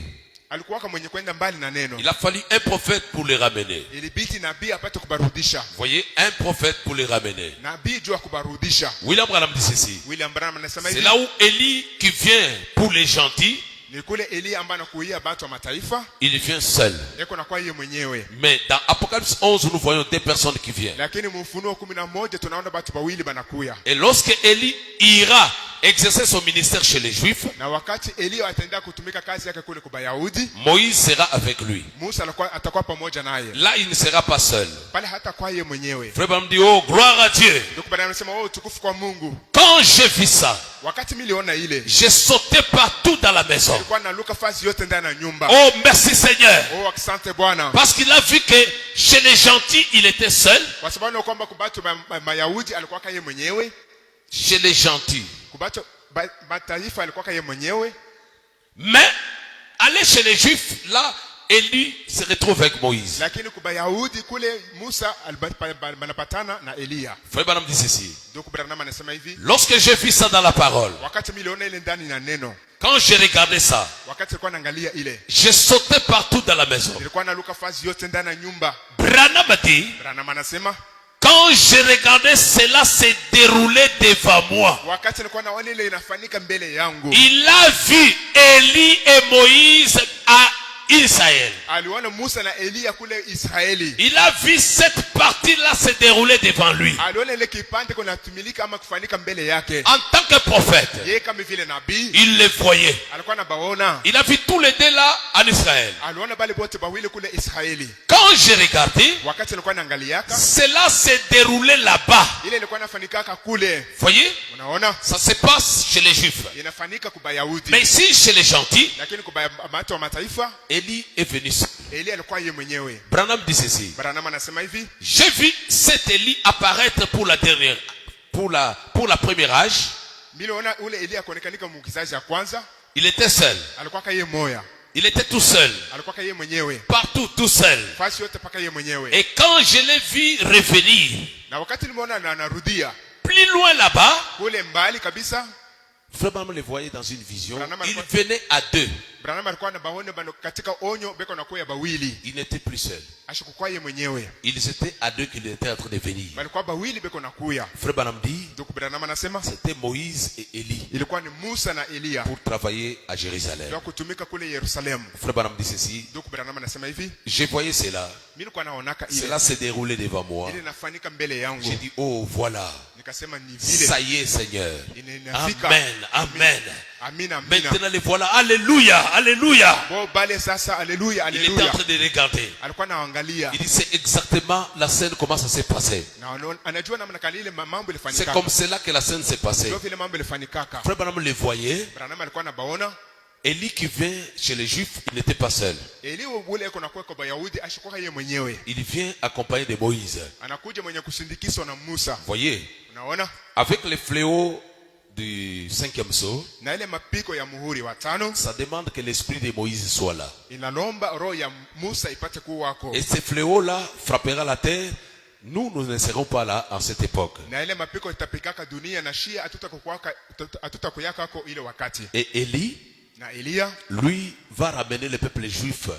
Alikuwa kama mwenye kwenda mbali na neno. Il a fallu un prophète pour les ramener. Ilibidi nabii apate kubarudisha. Voyez, un prophète pour les ramener. Nabii juu ya kubarudisha. William Branham dit ceci. William Branham anasema C'est hivi, là où Élie qui vient pour les gentils, ni kule Elia ambaye anakuia watu wa mataifa, il vient seul. yako na kwa yeye mwenyewe. Mais dans Apocalypse 11, nous voyons deux personnes qui viennent. Lakini Ufunuo 11 tunaona watu wawili banakuya. Et lorsque Élie ira exercer son ministère chez les Juifs, Na wakati Elia ataenda kutumika kazi yake kule kwa Bayahudi, Moïse sera avec lui. Musa atakuwa pamoja naye. Là, il ne sera pas seul. Pale hata kwa yeye mwenyewe. Frère Branham dit, oh, gloire à Dieu. Ndugu Branham anasema, "Oh, tukufu kwa Mungu." Quand j'ai vu ça, Wakati miliona ile, j'ai sauté partout dans la maison. alikuwa anaruka fasi yote ndani ya nyumba. Oh, merci Seigneur. Oh, asante Bwana. Parce qu'il a vu que chez les gentils, il était seul. Kwa sababu kwamba kubatu Mayahudi alikuwa yeye mwenyewe, Chez les gentils. kubatu mataifa alikuwa yeye mwenyewe. Mais aller chez les Juifs, là, Élie se retrouve avec Moïse. lakini kwa Yahudi kule Musa banapatana na Elia. Frère Branham dit ceci. Donc Branham anasema hivi, Lorsque j'ai vu ça dans la parole, wakati miliona ile ndani na neno, quand j'ai regardé ça, wakati nilikuwa naangalia ile, j'ai sauté partout dans la maison. nilikuwa naluka fazi yote ndani ya nyumba. Branham dit, Branham anasema quand j'ai regardé cela se dérouler devant moi, wakati nilikuwa naona ile inafanyika mbele yangu, il a vu Élie et Moïse à Israël. aliona Musa na Elia kule Israeli. Il a vu cette partie-là se dérouler devant lui. Aliona ile kipande kunatumilika ama kufanyika mbele yake. En tant que prophète, Yeye kama vile nabii il les voyait. alikuwa anabaona. Il a vu tous les deux là en Israël. Aliona bale bote bawili kule Israeli. Quand j'ai regardé, Wakati nilikuwa naangaliaka, cela s'est déroulé là-bas. ile ilikuwa inafanyika kule. Voyez, Unaona? ça se passe chez les Juifs. Inafanyika kwa Yahudi. Mais ici, chez les gentils, Lakini kwa watu wa mataifa, Élie est venu seul. Elia alikuwa yeye mwenyewe. Branham dit ceci. Branham anasema hivi, J'ai vu cet Élie apparaître pour la première âge. niliona ule Elia kuonekanika mukizazi ya kwanza, Il était seul. alikuwa kama yeye moya. Il était tout seul. Alikuwa kama yeye mwenyewe. Partout, tout seul. Fasi yote paka yeye mwenyewe. Et quand je l'ai vu revenir, Na wakati nimeona na anarudia plus loin là-bas, kule mbali kabisa, Frère Branham le voyait dans une vision. Branham Il alikuwa- venait à deux. Branham alikuwa anabaona bano katika onyo beko na kwa bawili. Il n'était plus seul. Ashikuwa yeye mwenyewe. Ils étaient à deux qu'il était en train de venir. Balikuwa bawili beko na kuya. Frère Branham dit, Donc Branham anasema c'était Moïse et Élie ilikuwa ni Musa na Elia pour travailler à Jérusalem. ndio kutumika kule Yerusalemu. Frère Branham dit ceci. Donc Branham anasema hivi, Je voyais cela. mimi nilikuwa naonaka ile Cela s'est déroulé devant moi. ile inafanyika mbele yangu. J'ai dit, oh voilà. Nikasema ni vile. Ça y est, Seigneur. Inafika. Amen, amen. Amina, amina. Maintenant les voilà. Alléluia, alléluia. Bo bale sasa, haleluya, Il était en haleluya. train de regarder. Alikuwa anaangalia. Il dit, c'est exactement la scène, comment ça s'est passé. Na anajua namna kali ile mambo C'est ilifanyika. comme cela que la scène s'est passée. Ndio vile mambo ilifanyikaka. Frère Branham le voyait. Branham alikuwa anabaona. Élie qui vient chez les Juifs, il n'était pas seul. Eli ule eko na kwa Bayahudi ashikuwa yeye mwenyewe. Il vient accompagné de Moïse. Anakuja mwenye kusindikizwa na Musa. Voyez, Unaona? avec les fléaux du 5e sceau, Na ile mapiko ya muhuri wa tano ça demande que l'esprit de Moïse soit là. inalomba roho ya Musa ipate kuwa wako. Et ces fléaux-là frappera la terre. Nous ne serons pas là en cette époque. Na ile mapiko itapikaka dunia na shia hatutakuyaka hako ile wakati. Et Élie, Na Elia lui, va ramener le peuple juif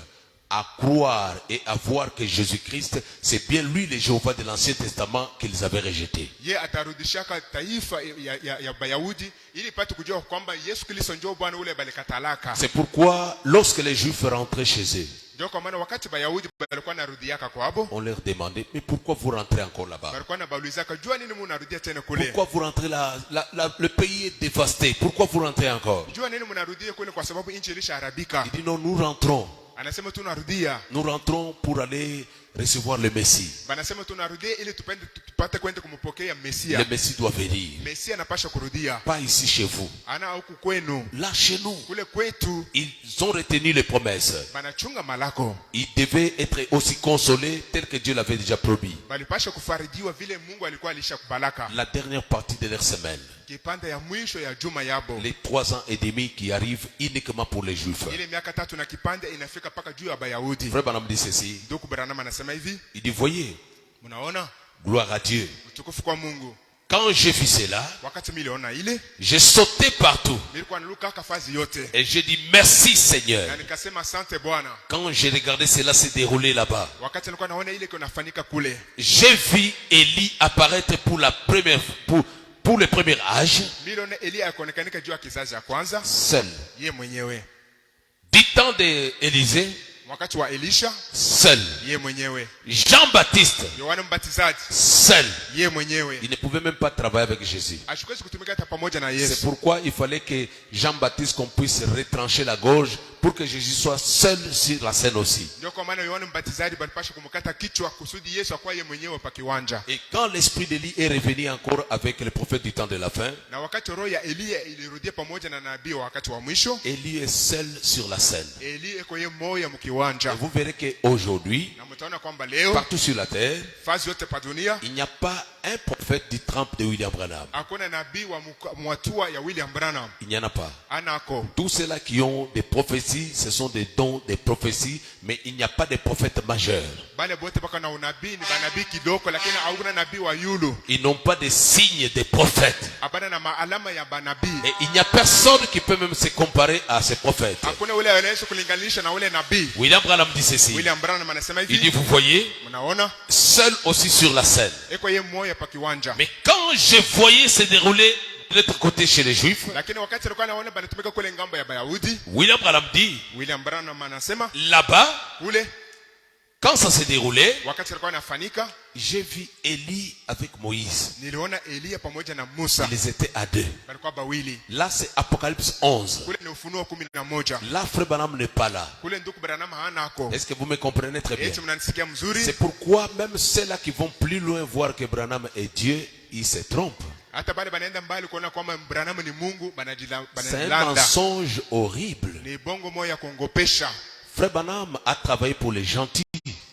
à croire et à voir que Jésus-Christ, c'est bien lui le Jéhovah de l'Ancien Testament qu'ils avaient rejeté. ye atarudishaka taifa ya Bayahudi ili ipate kujua kwamba Yesu Kristo ndio Bwana ule balikatalaka. C'est pourquoi, lorsque les Juifs rentraient chez eux, Ndio kwa maana wakati Bayahudi balikuwa narudiaka kwabo, on leur demandait, mais pourquoi vous rentrez encore là-bas? balikuwa nabaulizaka jua nini mnarudia tena kule? Pourquoi vous rentrez là? Le pays est dévasté. Pourquoi vous rentrez encore? Jua nini mnarudia kule kwa sababu nchi ilishaharibika. Il dit non, nous rentrons. Anasema tunarudia. Nous rentrons pour aller recevoir le Messie. Banasema tunarudia ili tupate kwenda kumpokea Le Mesia. Messie doit venir. Mesia anapasha kurudia. Pas ici chez vous. Ana huku kwenu. Là chez nous. Kule kwetu Ils ont retenu les promesses. banachunga malako. Ils devaient être aussi consolés tel que Dieu l'avait déjà promis. Balipasha kufarijiwa vile Mungu alikuwa alishakubalaka. La dernière partie de leur semaine. Kipande ya mwisho ya juma yabo. Les 3 ans et demi qui arrivent uniquement pour les Juifs. Ile miaka 3 na kipande inafika paka juu ya Bayahudi. Frère Branham dit ceci. Ndugu Branham anasema hivi, Il dit, voyez, mnaona? gloire à Dieu. Utukufu kwa Mungu. Quand j'ai vu cela, Wakati miliona ile, j'ai sauté partout. nilikuwa naluka kafazi yote. Et j'ai dit, merci Seigneur. Na nikasema asante Bwana. Quand j'ai regardé cela se dérouler là-bas, Wakati nilikuwa naona ile kunafanyika kule, j'ai vu Élie apparaître pour le premier âge, miliona Elia akaonekanika juu ya kizazi ya kwanza, seul. ye mwenyewe. Du temps d'Élisée, Wakati wa Elisha, seul. ye mwenyewe. Jean-Baptiste, Yohana Mbatizaji, seul. ye mwenyewe. Il ne pouvait même pas travailler avec Jésus. Ashukwezi kutumika hata pamoja na C'est Yesu. pourquoi il fallait que Jean-Baptiste qu'on puisse retrancher la gorge pour que Jésus soit seul sur la scène aussi. Ndio kwa maana Yohana Mbatizaji balipasha kumkata kichwa kusudi Yesu akwa ye mwenyewe pa kiwanja. Et quand l'esprit d'Élie est revenu encore avec le prophète du temps de la fin, Na wakati roho ya Elia ilirudia pamoja na nabii wa wakati wa mwisho, Élie est seul sur la scène. Eli eko ye moya Et mkiwanja. vous verrez qu'aujourd'hui, Na mtaona kwamba leo partout sur la terre, fazi yote pa dunia il n'y a pas un prophète du trempe de William Branham. hakuna nabii wa mwatua ya William Branham. Il n'y en a pas. Anako. Tous ceux-là qui ont des prophéties prophéties, ce sont des dons, des prophéties, mais il n'y a pas de prophètes majeurs. Bale bote baka na unabii ni banabii kidogo lakini hauna nabii wa yulu. Ils n'ont pas de signes des prophètes. Abana na maalama ya banabii. Et il n'y a personne qui peut même se comparer à ces prophètes. Hakuna ule anaweza kulinganisha na ule nabii. William Branham dit ceci. William Branham anasema hivi. Il dit, vous voyez, Mnaona? seul aussi sur la scène. Eko yeye mmoja pa kiwanja. Mais quand je voyais se dérouler de l'autre côté chez les Juifs, Lakini wakati alikuwa anaona banatumika kule ngambo ya Bayahudi, William Branham dit, William Branham anasema là-bas, ule quand ça s'est déroulé, wakati alikuwa anafanyika, j'ai vu Élie avec Moïse. niliona Elia pamoja na Musa. Ils étaient à deux. Balikuwa bawili. Là, c'est Apocalypse 11. Kule ni Ufunuo 11. Là, Frère Branham n'est pas là. Kule ndugu Branham hana ako. Est-ce que vous me comprenez très bien? Eti mnanisikia mzuri? C'est pourquoi même ceux-là qui vont plus loin voir que Branham est Dieu, ils se trompent. Hata bale banaenda mbali kuona kwamba Branham ni Mungu, C'est un banajilanda. mensonge horrible. Ni bongo moya kuongopesha. Frère Branham a travaillé pour les gentils.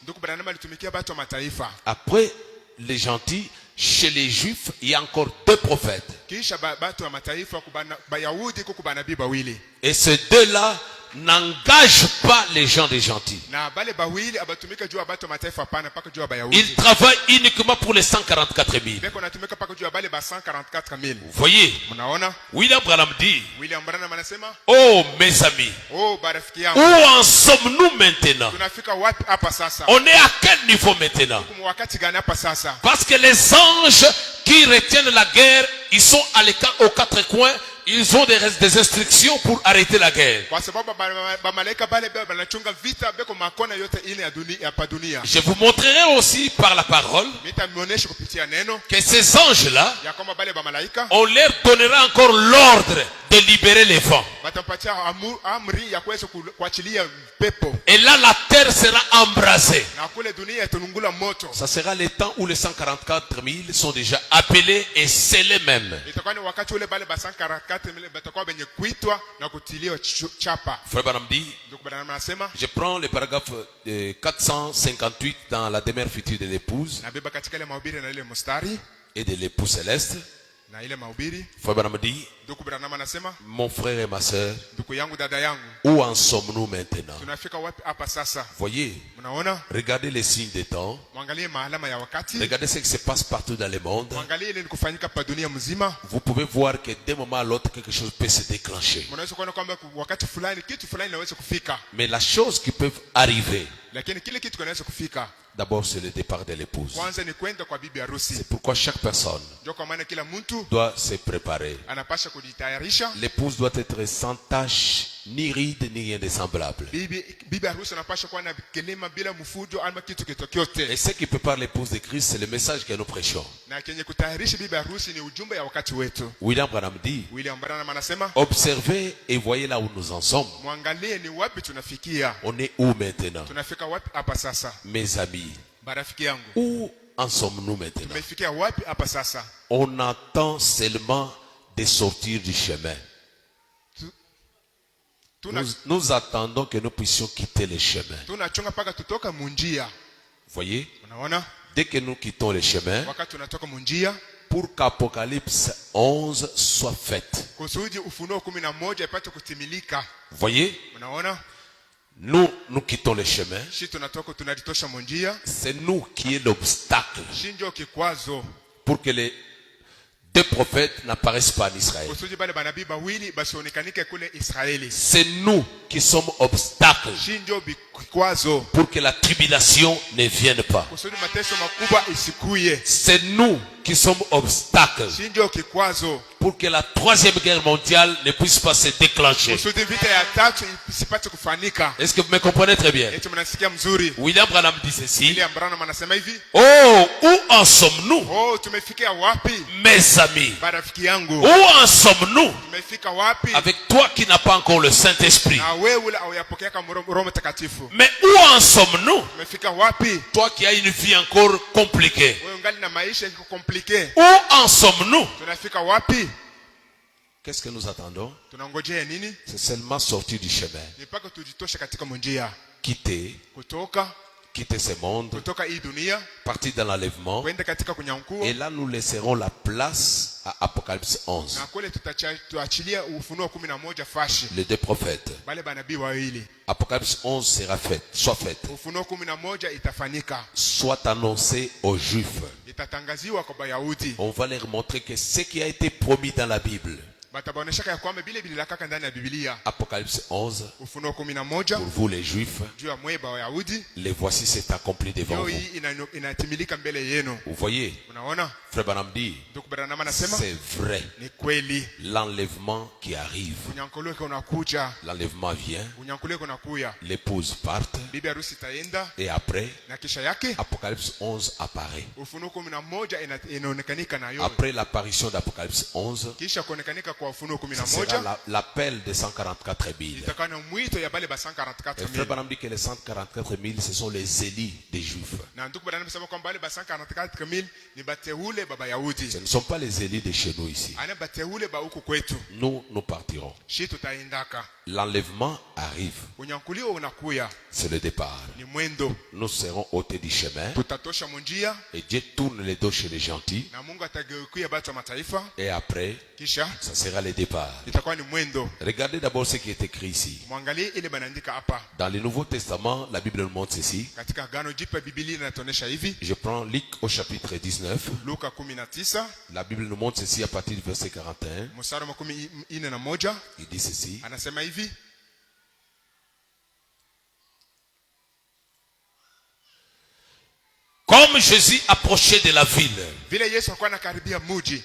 Ndugu Branham alitumikia watu wa mataifa. Après les gentils, chez les Juifs, il y a encore deux prophètes. Kisha watu wa mataifa Bayahudi kuko banabii bawili. Et ces deux-là n'engagent pas les gens des gentils. Na bale bawili abatumika juu ya watu wa mataifa hapana paka juu ya Bayahudi. Ils travaillent uniquement pour les 144 000. Beko natumika paka juu ya bale ba 144,000. Vous voyez, Mnaona? William Branham dit, William Branham anasema, oh mes amis, "Oh barafiki où yangu, en sommes-nous maintenant? tunafika wapi hapa sasa? On est à quel niveau maintenant? Tuko wakati gani hapa sasa?" Parce que les anges qui retiennent la guerre, ils sont aux quatre coins, ils ont des instructions pour arrêter la guerre. Kwa sababu malaika bale banachunga vita beko makona yote ile ya dunia hapa dunia. Je vous montrerai aussi par la parole Nitamuonesha kupitia neno que ces anges-là, ya kwamba bale malaika on leur donnera encore l'ordre de libérer les vents. watampatia amri ya kuweza kuachilia pepo. Et là, la terre sera embrasée. Na kule dunia italungula moto. Ça sera le temps où les 144 000 sont déjà appelés et scellés même. Itakuwa ni wakati ule bale ba 144,000 batakuwa benye kuitwa na kutiliwa chapa. Frère Branham dit, Ndugu Branham anasema, je prends le paragraphe 458 dans la demeure future de l'épouse nabeba katika ile mahubiri na ile mstari et de l'époux céleste. na ile mahubiri. Frère Branham dit, Ndugu Branham anasema, mon frère et ma sœur, ndugu yangu dada yangu, où en sommes-nous maintenant? tunafika wapi hapa sasa? Voyez, Mnaona? regardez les signes des temps, Mwangalie maalama ya wakati. regardez ce qui se passe partout dans le monde. Mwangalie ile kufanyika pa dunia mzima. Vous pouvez voir que d'un moment à l'autre, quelque chose peut se déclencher. Mnaweza kuona kwamba wakati fulani kitu fulani inaweza kufika. Mais la chose qui peut arriver, Lakini kile kitu kinaweza kufika. d'abord c'est le départ de l'épouse. Kwanza ni kwenda kwa bibi harusi. C'est pourquoi chaque personne Ndio kwa maana kila mtu doit se préparer. anapasha kujitayarisha. L'épouse doit être sans tache, ni ride, ni rien de semblable. Bibi harusi anapasha kuwa na kelema bila mfujo ama kitu kitokyote. Et ce qui prépare l'épouse de Christ, c'est le message que nous prêchons. Na kenye kutayarisha bibi harusi ni ujumbe ya wakati wetu. William Branham dit, William Branham anasema, observez et voyez là où nous en sommes. mwangalie ni wapi tunafikia. On est où maintenant? Tunafika wapi hapa sasa? Mes amis, Barafiki yangu, où en sommes-nous maintenant? tumefikia wapi hapa sasa? On attend seulement de sortir du chemin. Nous attendons que nous puissions quitter le chemin. Tunachonga paka tutoka munjia. Voyez, Unaona? dès que nous quittons le chemin, Wakati tunatoka munjia, pour qu'Apocalypse 11 soit faite. kusudi Ufunuo 11 ipate kutimilika. Voyez, Unaona? nous quittons le chemin. Shi tunatoka tunalitosha munjia. C'est nous qui est l'obstacle Shi ndio kikwazo. pour que les deux prophètes n'apparaissent pas en Israël. Kusudi bale banabii bawili basionekanike kule Israeli. C'est nous qui sommes obstacles Shi ndio kikwazo. pour que la tribulation ne vienne pas. Kusudi mateso makubwa isikuye. C'est nous qui sommes obstacles Shi ndio kikwazo. pour que la troisième guerre mondiale ne puisse pas se déclencher. Kusudi vita ya tatu isipate kufanika. Est-ce que vous me comprenez très bien? Eti mnasikia mzuri. William Branham dit ceci. William Branham anasema hivi, Oh, où en sommes-nous, "Oh, tumefikia wapi? mes amis? Barafiki yangu, Où en sommes-nous tumefika wapi?" avec toi qui n'as pas encore le Saint-Esprit? Na wewe ule auyapokea kama Roho Mtakatifu. Mais où en sommes-nous, Tumefika wapi? toi qui as une vie encore compliquée? Wewe ungali na maisha iko compliqué. Où en sommes-nous? Tunafika wapi? Qu'est-ce que nous attendons? Tunangojea nini? C'est seulement sortir du chemin. Ni mpaka tujitoshe katika munjia. Quitter ce monde, Kutoka hii dunia partir dans l'enlèvement. kwenda katika kunyakuo. Et là, nous laisserons la place à Apocalypse 11. na kule tuachilia Ufunuo 11 fashi Les deux prophètes. bale banabii wawili. Apocalypse 11 sera faite, soit faite, Ufunuo 11 itafanyika, soit annoncée aux Juifs. itatangaziwa kwa Wayahudi. On va leur montrer que ce qui a été promis dans la Bible, Batabaoneshaka ya kwamba bile bililakaka ndani ya Biblia. Apocalypse 11, Ufunuo pour 11 vous les Juifs, juu ya mweba Wayahudi, les voici, c'est accompli devant leo vous. hii inatimilika mbele yenu. Vous voyez, Unaona, Frère Branham dit, ndugu Branham anasema c'est vrai, ni kweli, l'enlèvement qui arrive, unyankuliwe unakuja, l'enlèvement vient, unyankuliwe unakuya, l'épouse parte, bibi harusi itaenda, et après, na kisha yake Apocalypse 11 apparaît. Ufunuo 11 inaonekanika nayo. Après l'apparition d'Apocalypse 11, Kisha kuonekanika kwa Ufunuo ce sera 11 l'appel des 144 000. itakuwa na mwito ya bale ba Et Frère 144,000. Branham dit que les 144 000, ce sont les élis des Juifs. Na ndugu Branham anasema kwamba bale ba 144,000 ni bateule ba Bayahudi. Ce ne sont pas les élis de chez nous ici. Ana bateule ba huku kwetu. Nous partirons. Shi tutaendaka. L'enlèvement arrive. Unyankuliwa unakuya, C'est le départ. ni mwendo. Nous serons ôtés du chemin. Tutatosha munjia Et Dieu tourne les dos chez les gentils. na Mungu atageukia batu wa mataifa. Et après, Kisha ça sera le départ. itakuwa ni mwendo. Regardez d'abord ce qui est écrit ici. Mwangalie ile banaandika hapa. Dans le Nouveau Testament, la Bible nous montre ceci. Katika Agano Jipya Biblia inatuonesha hivi. Je prends Luc au chapitre 19. Luka 19 La Bible nous montre ceci à partir du verset 41. mstari wa 41 Il dit ceci. anasema hivi. Comme Jésus approchait de la ville, Vile Yesu alikuwa anakaribia muji,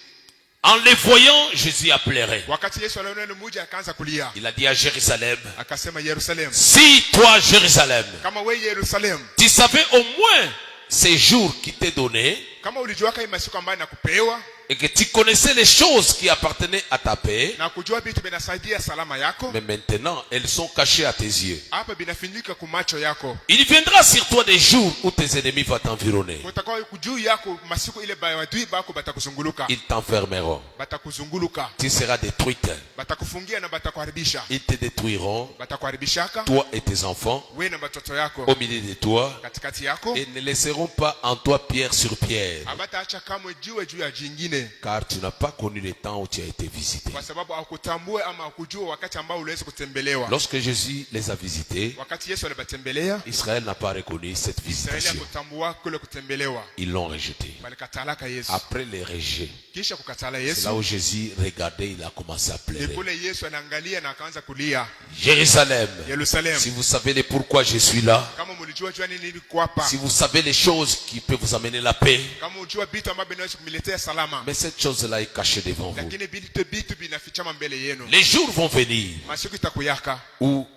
en les voyant, Jésus a pleuré. wakati Yesu aliona ile muji akaanza kulia. Il a dit à Jérusalem, Akasema, Yerusalemu, si toi, Jérusalem, kama we Yerusalemu, tu savais au moins ces jours qui t'est donné kama ulijuaka hii masiku ambayo nakupewa et que tu connaissais les choses qui appartenaient à ta paix, na kujua vitu vinasaidia salama yako, mais maintenant elles sont cachées à tes yeux. hapa vinafinyika kumacho yako. Il viendra sur toi des jours où tes ennemis vont t'environner. Kutakuwa kujuu yako masiku ile badui bako batakuzunguluka, Ils t'enfermeront. batakuzunguluka, Tu seras détruite. batakufungia na batakuharibisha, Ils te détruiront, batakuharibishaka toi et tes enfants, we na batoto yako au milieu de toi, katikati yako, et ne laisseront pas en toi pierre sur pierre. abataacha kamwe jiwe juu ya jingine, Car tu n'as pas connu le temps où tu as été visité. kwa sababu hakutambue ama hakujua wakati ambao uliweza kutembelewa. Lorsque Jésus les a visités, Wakati Yesu alibatembelea, Israël n'a pas reconnu cette Israeli visitation. hakutambua kule kutembelewa, Ils l'ont rejeté. balikatalaka Yesu. Après les rejets, Kisha kukatala c'est Yesu, là où Jésus regardait, il a commencé à ni pleurer. kule Yesu anaangalia na akaanza kulia. Jérusalem, Yerusalemu, si vous savez le pourquoi je suis là, kama mlijua jua nini niko hapa, si vous savez les choses qui peuvent vous amener la paix, kama ujua vitu ambavyo vinaweza kumiletea salama, mais cette chose-là est cachée devant vous. lakini vitu vinafichama mbele yenu. Les jours vont venir Masiku itakuyaka où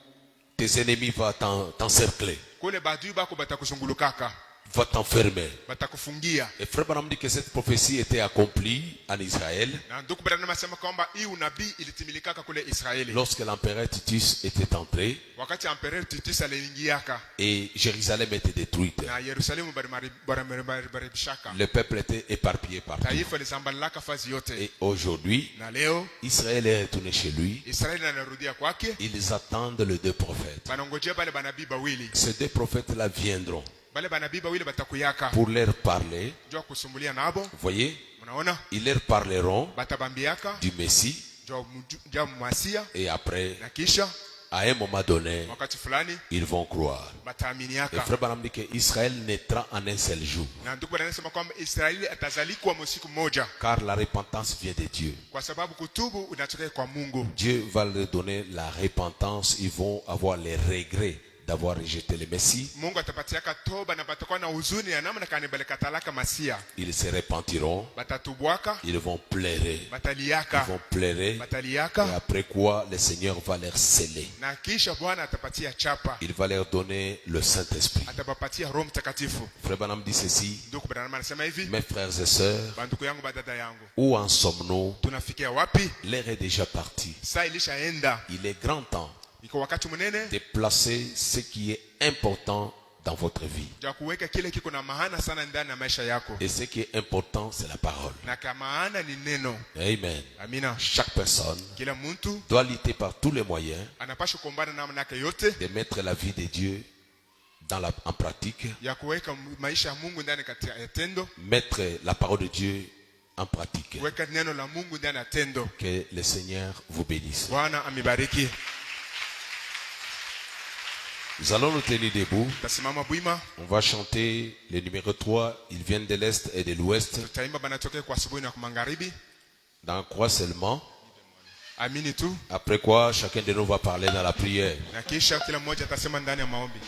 tes ennemis vont t'encercler, kule badui bako batakuzungulukaka, vont t'enfermer. batakufungia. Et Frère Branham dit que cette prophétie était accomplie en Israël Na ndugu Branham anasema kwamba hii unabii ilitimilikaka kule Israeli lorsque l'empereur Titus était entré wakati Emperor Titus aliingiaka et Jérusalem était détruite. na Yerusalemu baribishaka, Le peuple était éparpillé partout. taifa lisambalaka fazi yote. Et aujourd'hui, Na leo Israël est retourné chez lui. Israeli anarudia kwake, Ils attendent les deux prophètes. banangojea bale banabii bawili. Ces deux prophètes-là viendront Bale banabii bawili batakuyaka pour leur parler. jua kusumbulia nabo. Vous voyez, Unaona, ils leur parleront batabambiaka du Messie jua Masia, et après, na kisha à un moment donné, wakati fulani ils vont croire. Et bataaminiaka. Frère Branham dit qu'Israël naîtra en un seul jour. Na ndugu Branham anasema kwamba Israeli atazalikwa msiku mmoja, Car la repentance vient de Dieu. kwa sababu kutubu unatoka kwa Mungu. Dieu va leur donner la repentance. Ils vont avoir les regrets d'avoir rejeté le Messie. Mungu atapatiaka toba na batakuwa na huzuni ya namna kani balikatalaka Masia. Ils se repentiront. Batatubwaka, Ils vont pleurer. Ils bataliaka, vont pleurer. Et bataliaka, après quoi, le Seigneur va leur sceller. na kisha Bwana atapatia chapa, Il va leur donner le Saint-Esprit. atapapatia Roho Mtakatifu. Frère Branham dit ceci. Ndugu Branham anasema hivi, Mes frères et sœurs, banduku yangu badada yangu, où en sommes-nous? tunafikia wapi? L'heure est déjà partie. Saa ilishaenda, Il est grand temps iko wakati mnene de placer ce qui est important dans votre vie. ja kuweka kile kiko na maana sana ndani ya maisha yako, Et ce qui est important, c'est la parole. na kama maana ni neno. Amen. Amina. Chaque personne Kila mtu doit lutter par tous les moyens anapaswa kuombana namna yake yote de mettre la vie de Dieu en pratique, ya kuweka maisha ya Mungu ndani katika tendo, mettre la parole de Dieu en pratique. Weka neno la Mungu ndani ya tendo. Que le Seigneur vous bénisse. Bwana amibariki. Nous allons nous tenir debout. Tasimama bwima. On va chanter le numéro 3. Ils viennent de l'Est et de l'Ouest. Tutaimba banatoka kwa asubuhi na kwa magharibi. Dans quoi seulement? Amini tu. Après quoi, chacun de nous va parler dans la prière. Na kisha kila mmoja atasema ndani ya maombi.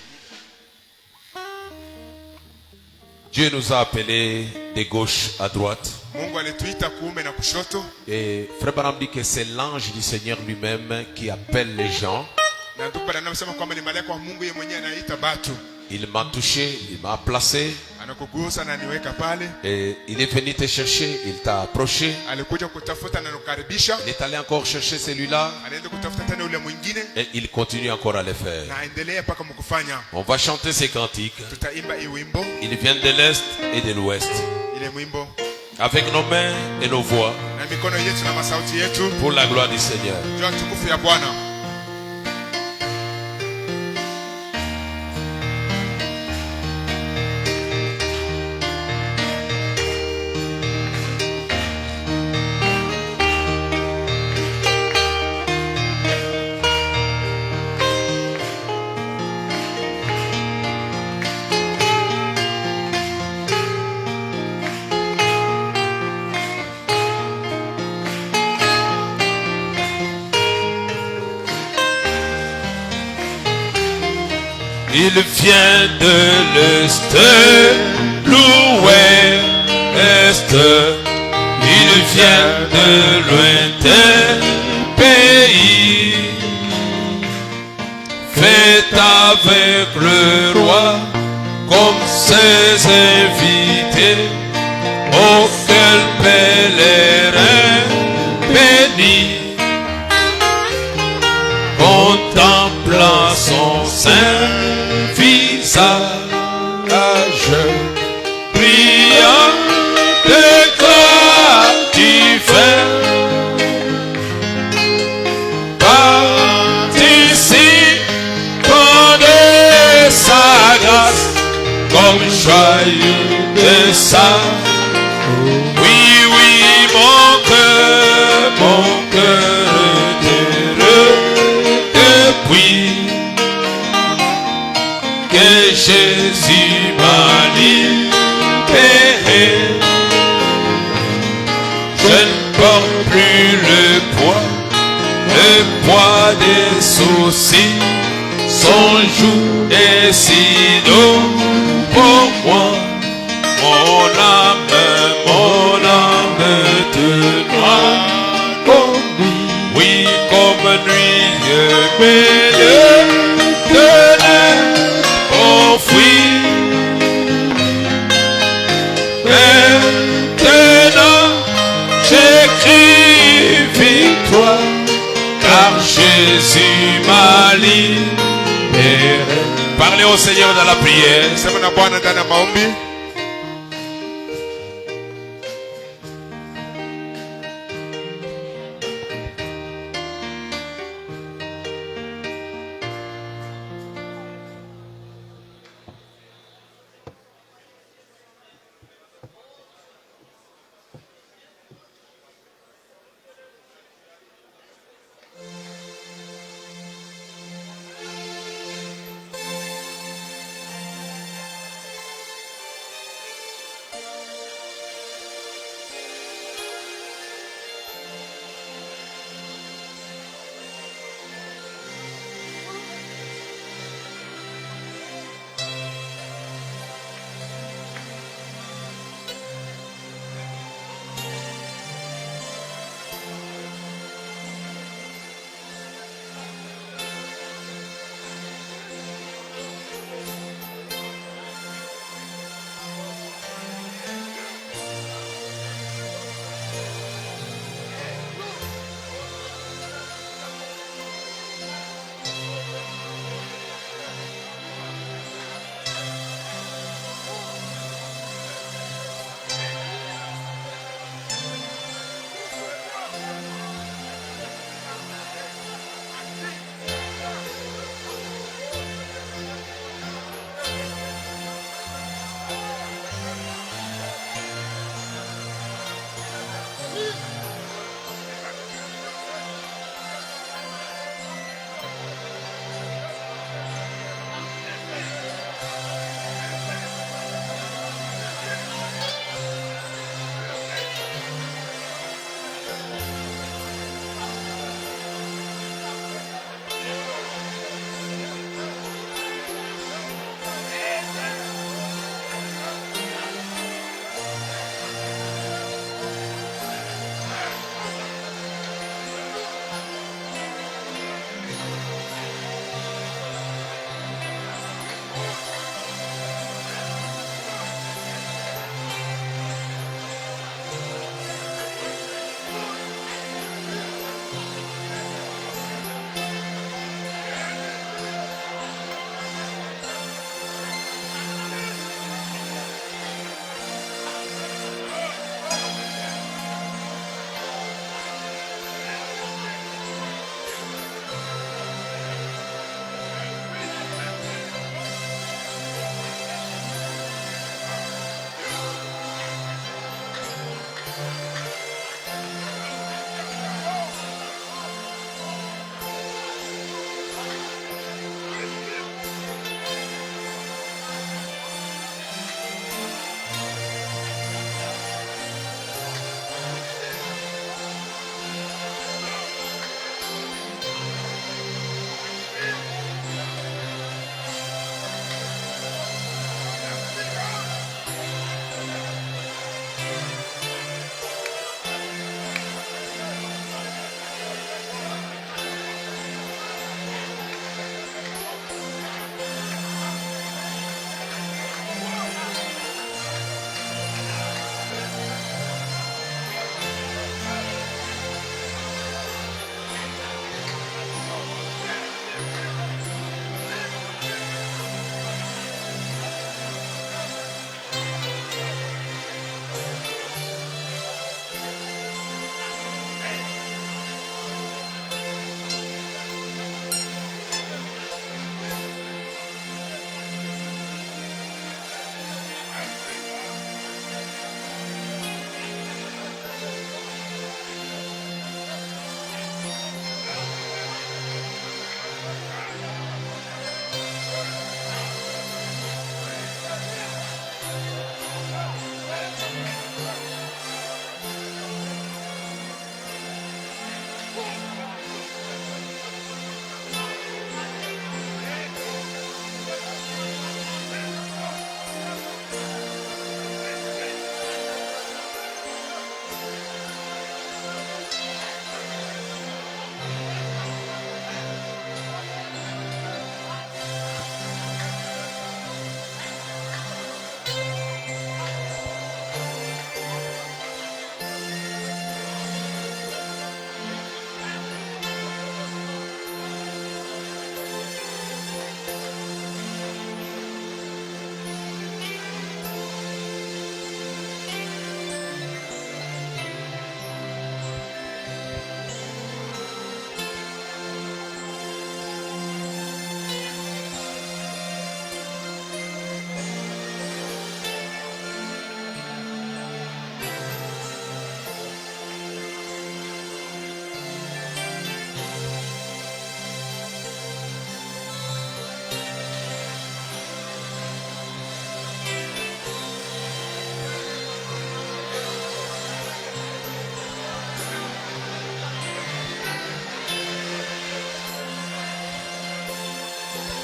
Dieu nous a appelés de gauche à droite. Mungu alituita kuume na kushoto. Et Frère Branham dit que c'est l'ange du Seigneur lui-même qui appelle les gens. Na ndugu bwana anasema kwamba ni malaika wa Mungu yeye mwenyewe anaita batu. Il m'a touché, il m'a placé. Anakugusa na niweka pale. Et il est venu te chercher, il t'a approché. Alikuja kutafuta na kukaribisha. Il est allé encore chercher celui-là. Anaenda kutafuta tena yule mwingine. Et il continue encore à le faire. Na endelea paka mkufanya. On va chanter ces cantiques. Tutaimba hii wimbo. Ils viennent de l'Est et de l'Ouest. Ile mwimbo. Avec nos mains et nos voix. Na mikono yetu na masauti yetu. Pour la gloire du Seigneur. Jua tukufu ya Bwana. Il vient de l'Est, l'Ouest. Il vient de lointain pays. Fait avec le roi comme ses invités. Auquel pèlerin béni, contemplant son sein visage, brillant de gloire divine, participant de sa grâce, comme joyeux de sa. Oui, oui, mon cœur heureux depuis que Jésus m'a libéré. Je ne porte plus le poids des soucis. Son joug est si doux pour moi. Mon âme te noie comme nuit. Oui, comme nuit, mais de enfoui. Maintenant, j'écris victoire, car Jésus m'a libéré. Parlez au Seigneur dans la prière. Sema na Bwana ndani ya maombi.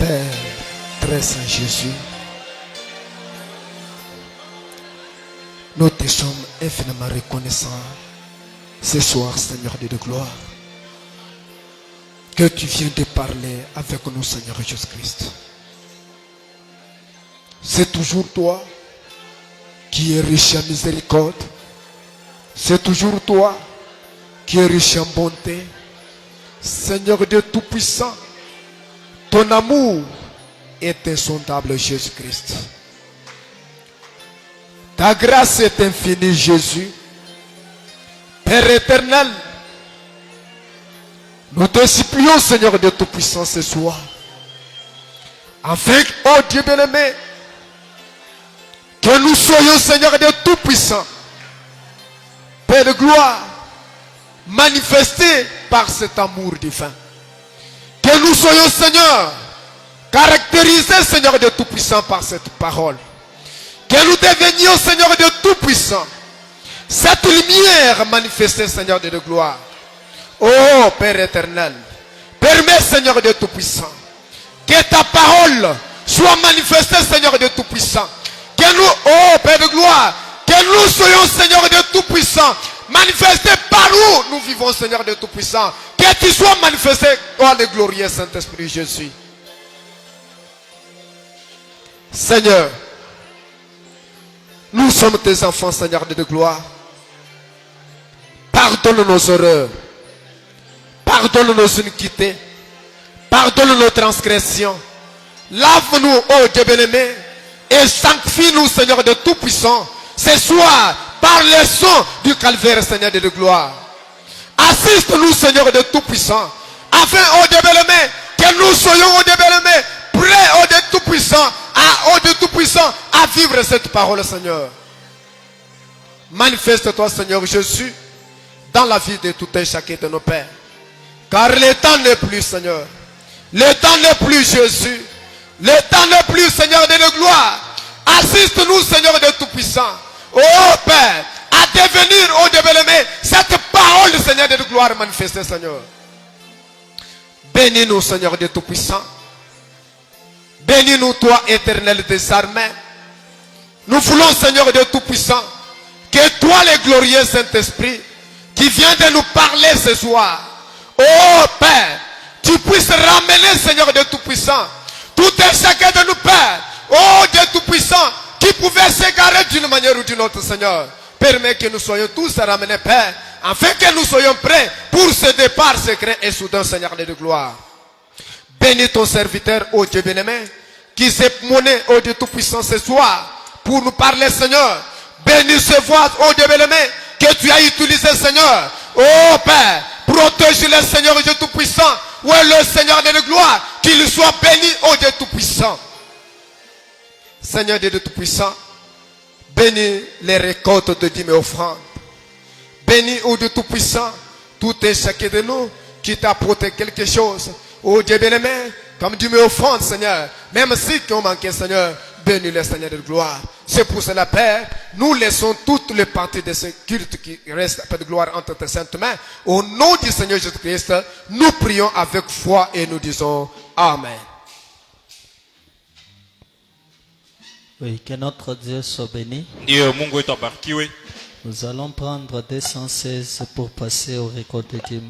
Père très saint Jésus, nous te sommes infiniment reconnaissants ce soir, Seigneur Dieu de gloire, que tu viens de parler avec nous, Seigneur Jésus-Christ. C'est toujours toi qui es riche en miséricorde. C'est toujours toi qui es riche en bonté. Seigneur Dieu Tout-Puissant, ton amour est insondable, Jésus-Christ. Ta grâce est infinie, Jésus. Père éternel, nous te supplions, Seigneur Dieu Tout-Puissant, ce soir, afin, oh Dieu bien-aimé, que nous soyons, Seigneur Dieu Tout-Puissant, Père de gloire, manifestés par cet amour divin. Que nous soyons, Seigneur, caractérisés, Seigneur Dieu Tout-Puissant, par cette parole. Que nous devenions, Seigneur Dieu Tout-Puissant, cette lumière manifestée, Seigneur Dieu de gloire. Oh Père éternel, permets, Seigneur Dieu Tout-Puissant, que ta parole soit manifestée, Seigneur Dieu Tout-Puissant. Que nous, oh Père de gloire, que nous soyons, Seigneur Dieu Tout-Puissant, manifestés par où nous vivons, Seigneur Dieu Tout-Puissant. Que tu sois manifesté, oh le glorieux Saint-Esprit Jésus. Seigneur, nous sommes tes enfants, Seigneur Dieu de gloire. Pardonne nos erreurs. Pardonne nos iniquités. Pardonne nos transgressions. Lave-nous, oh Dieu bien-aimé, et sanctifie-nous, Seigneur de Tout-Puissant, ce soir, par le sang du calvaire, Seigneur de gloire. Assiste-nous, Seigneur de Tout-Puissant, afin, oh Dieu bien-aimé, que nous soyons, oh Dieu bien-aimé, prêts, oh Dieu Tout-Puissant, à vivre cette parole, Seigneur. Manifeste-toi, Seigneur Jésus, dans la vie de tout un chacun de nos pères. Car le temps n'est plus, Seigneur. Le temps n'est plus, Jésus. Le temps n'est plus, Seigneur de gloire. Assiste-nous, Seigneur de Tout-Puissant. Oh Père, à devenir, oh Dieu bien-aimé, cette parole, Seigneur de gloire manifestée, Seigneur. Bénis-nous, Seigneur de Tout-Puissant. Bénis-nous, toi, éternel des armées. Nous voulons, Seigneur de Tout-Puissant, que toi, le glorieux Saint-Esprit, qui vient de nous parler ce soir, oh Père, tu puisses ramener, Seigneur de Tout-Puissant, tout un chacun de nous, Père, oh Dieu Tout-Puissant, qui pouvait s'égarer d'une manière ou d'une autre, Seigneur. Permets que nous soyons tous ramenés, Père, afin que nous soyons prêts pour ce départ secret et soudain, Seigneur de gloire. Bénis ton serviteur, oh Dieu bien-aimé, qui s'est monné, oh Dieu Tout-Puissant, ce soir, pour nous parler, Seigneur. Bénis ce voix, oh Dieu bien-aimé, que tu as utilisé, Seigneur. Oh Père, protège-le, Seigneur Dieu Tout-Puissant. Où est le Seigneur de gloire? Qu'il soit béni, oh Dieu Tout-Puissant. Seigneur Dieu Tout-Puissant, bénis les récoltes de dîmes et offrandes. Bénis, oh Dieu Tout-Puissant, tout et chacun de nous qui t'a apporté quelque chose. Oh Dieu bien-aimé, comme dîmes et offrandes, Seigneur. Même si qui ont manqué, Seigneur, bénis le Seigneur de gloire. C'est pour cela, Père, nous laissons toutes les parties de ce culte qui reste, Père de gloire, entre tes saintes mains. Au nom du Seigneur Jésus-Christ, nous prions avec foi et nous disons Amen. Oui, que notre Dieu soit béni. Ndiyo Mungu wetu abarikiwe. Nous allons prendre 216 pour passer au récolte des dîmes.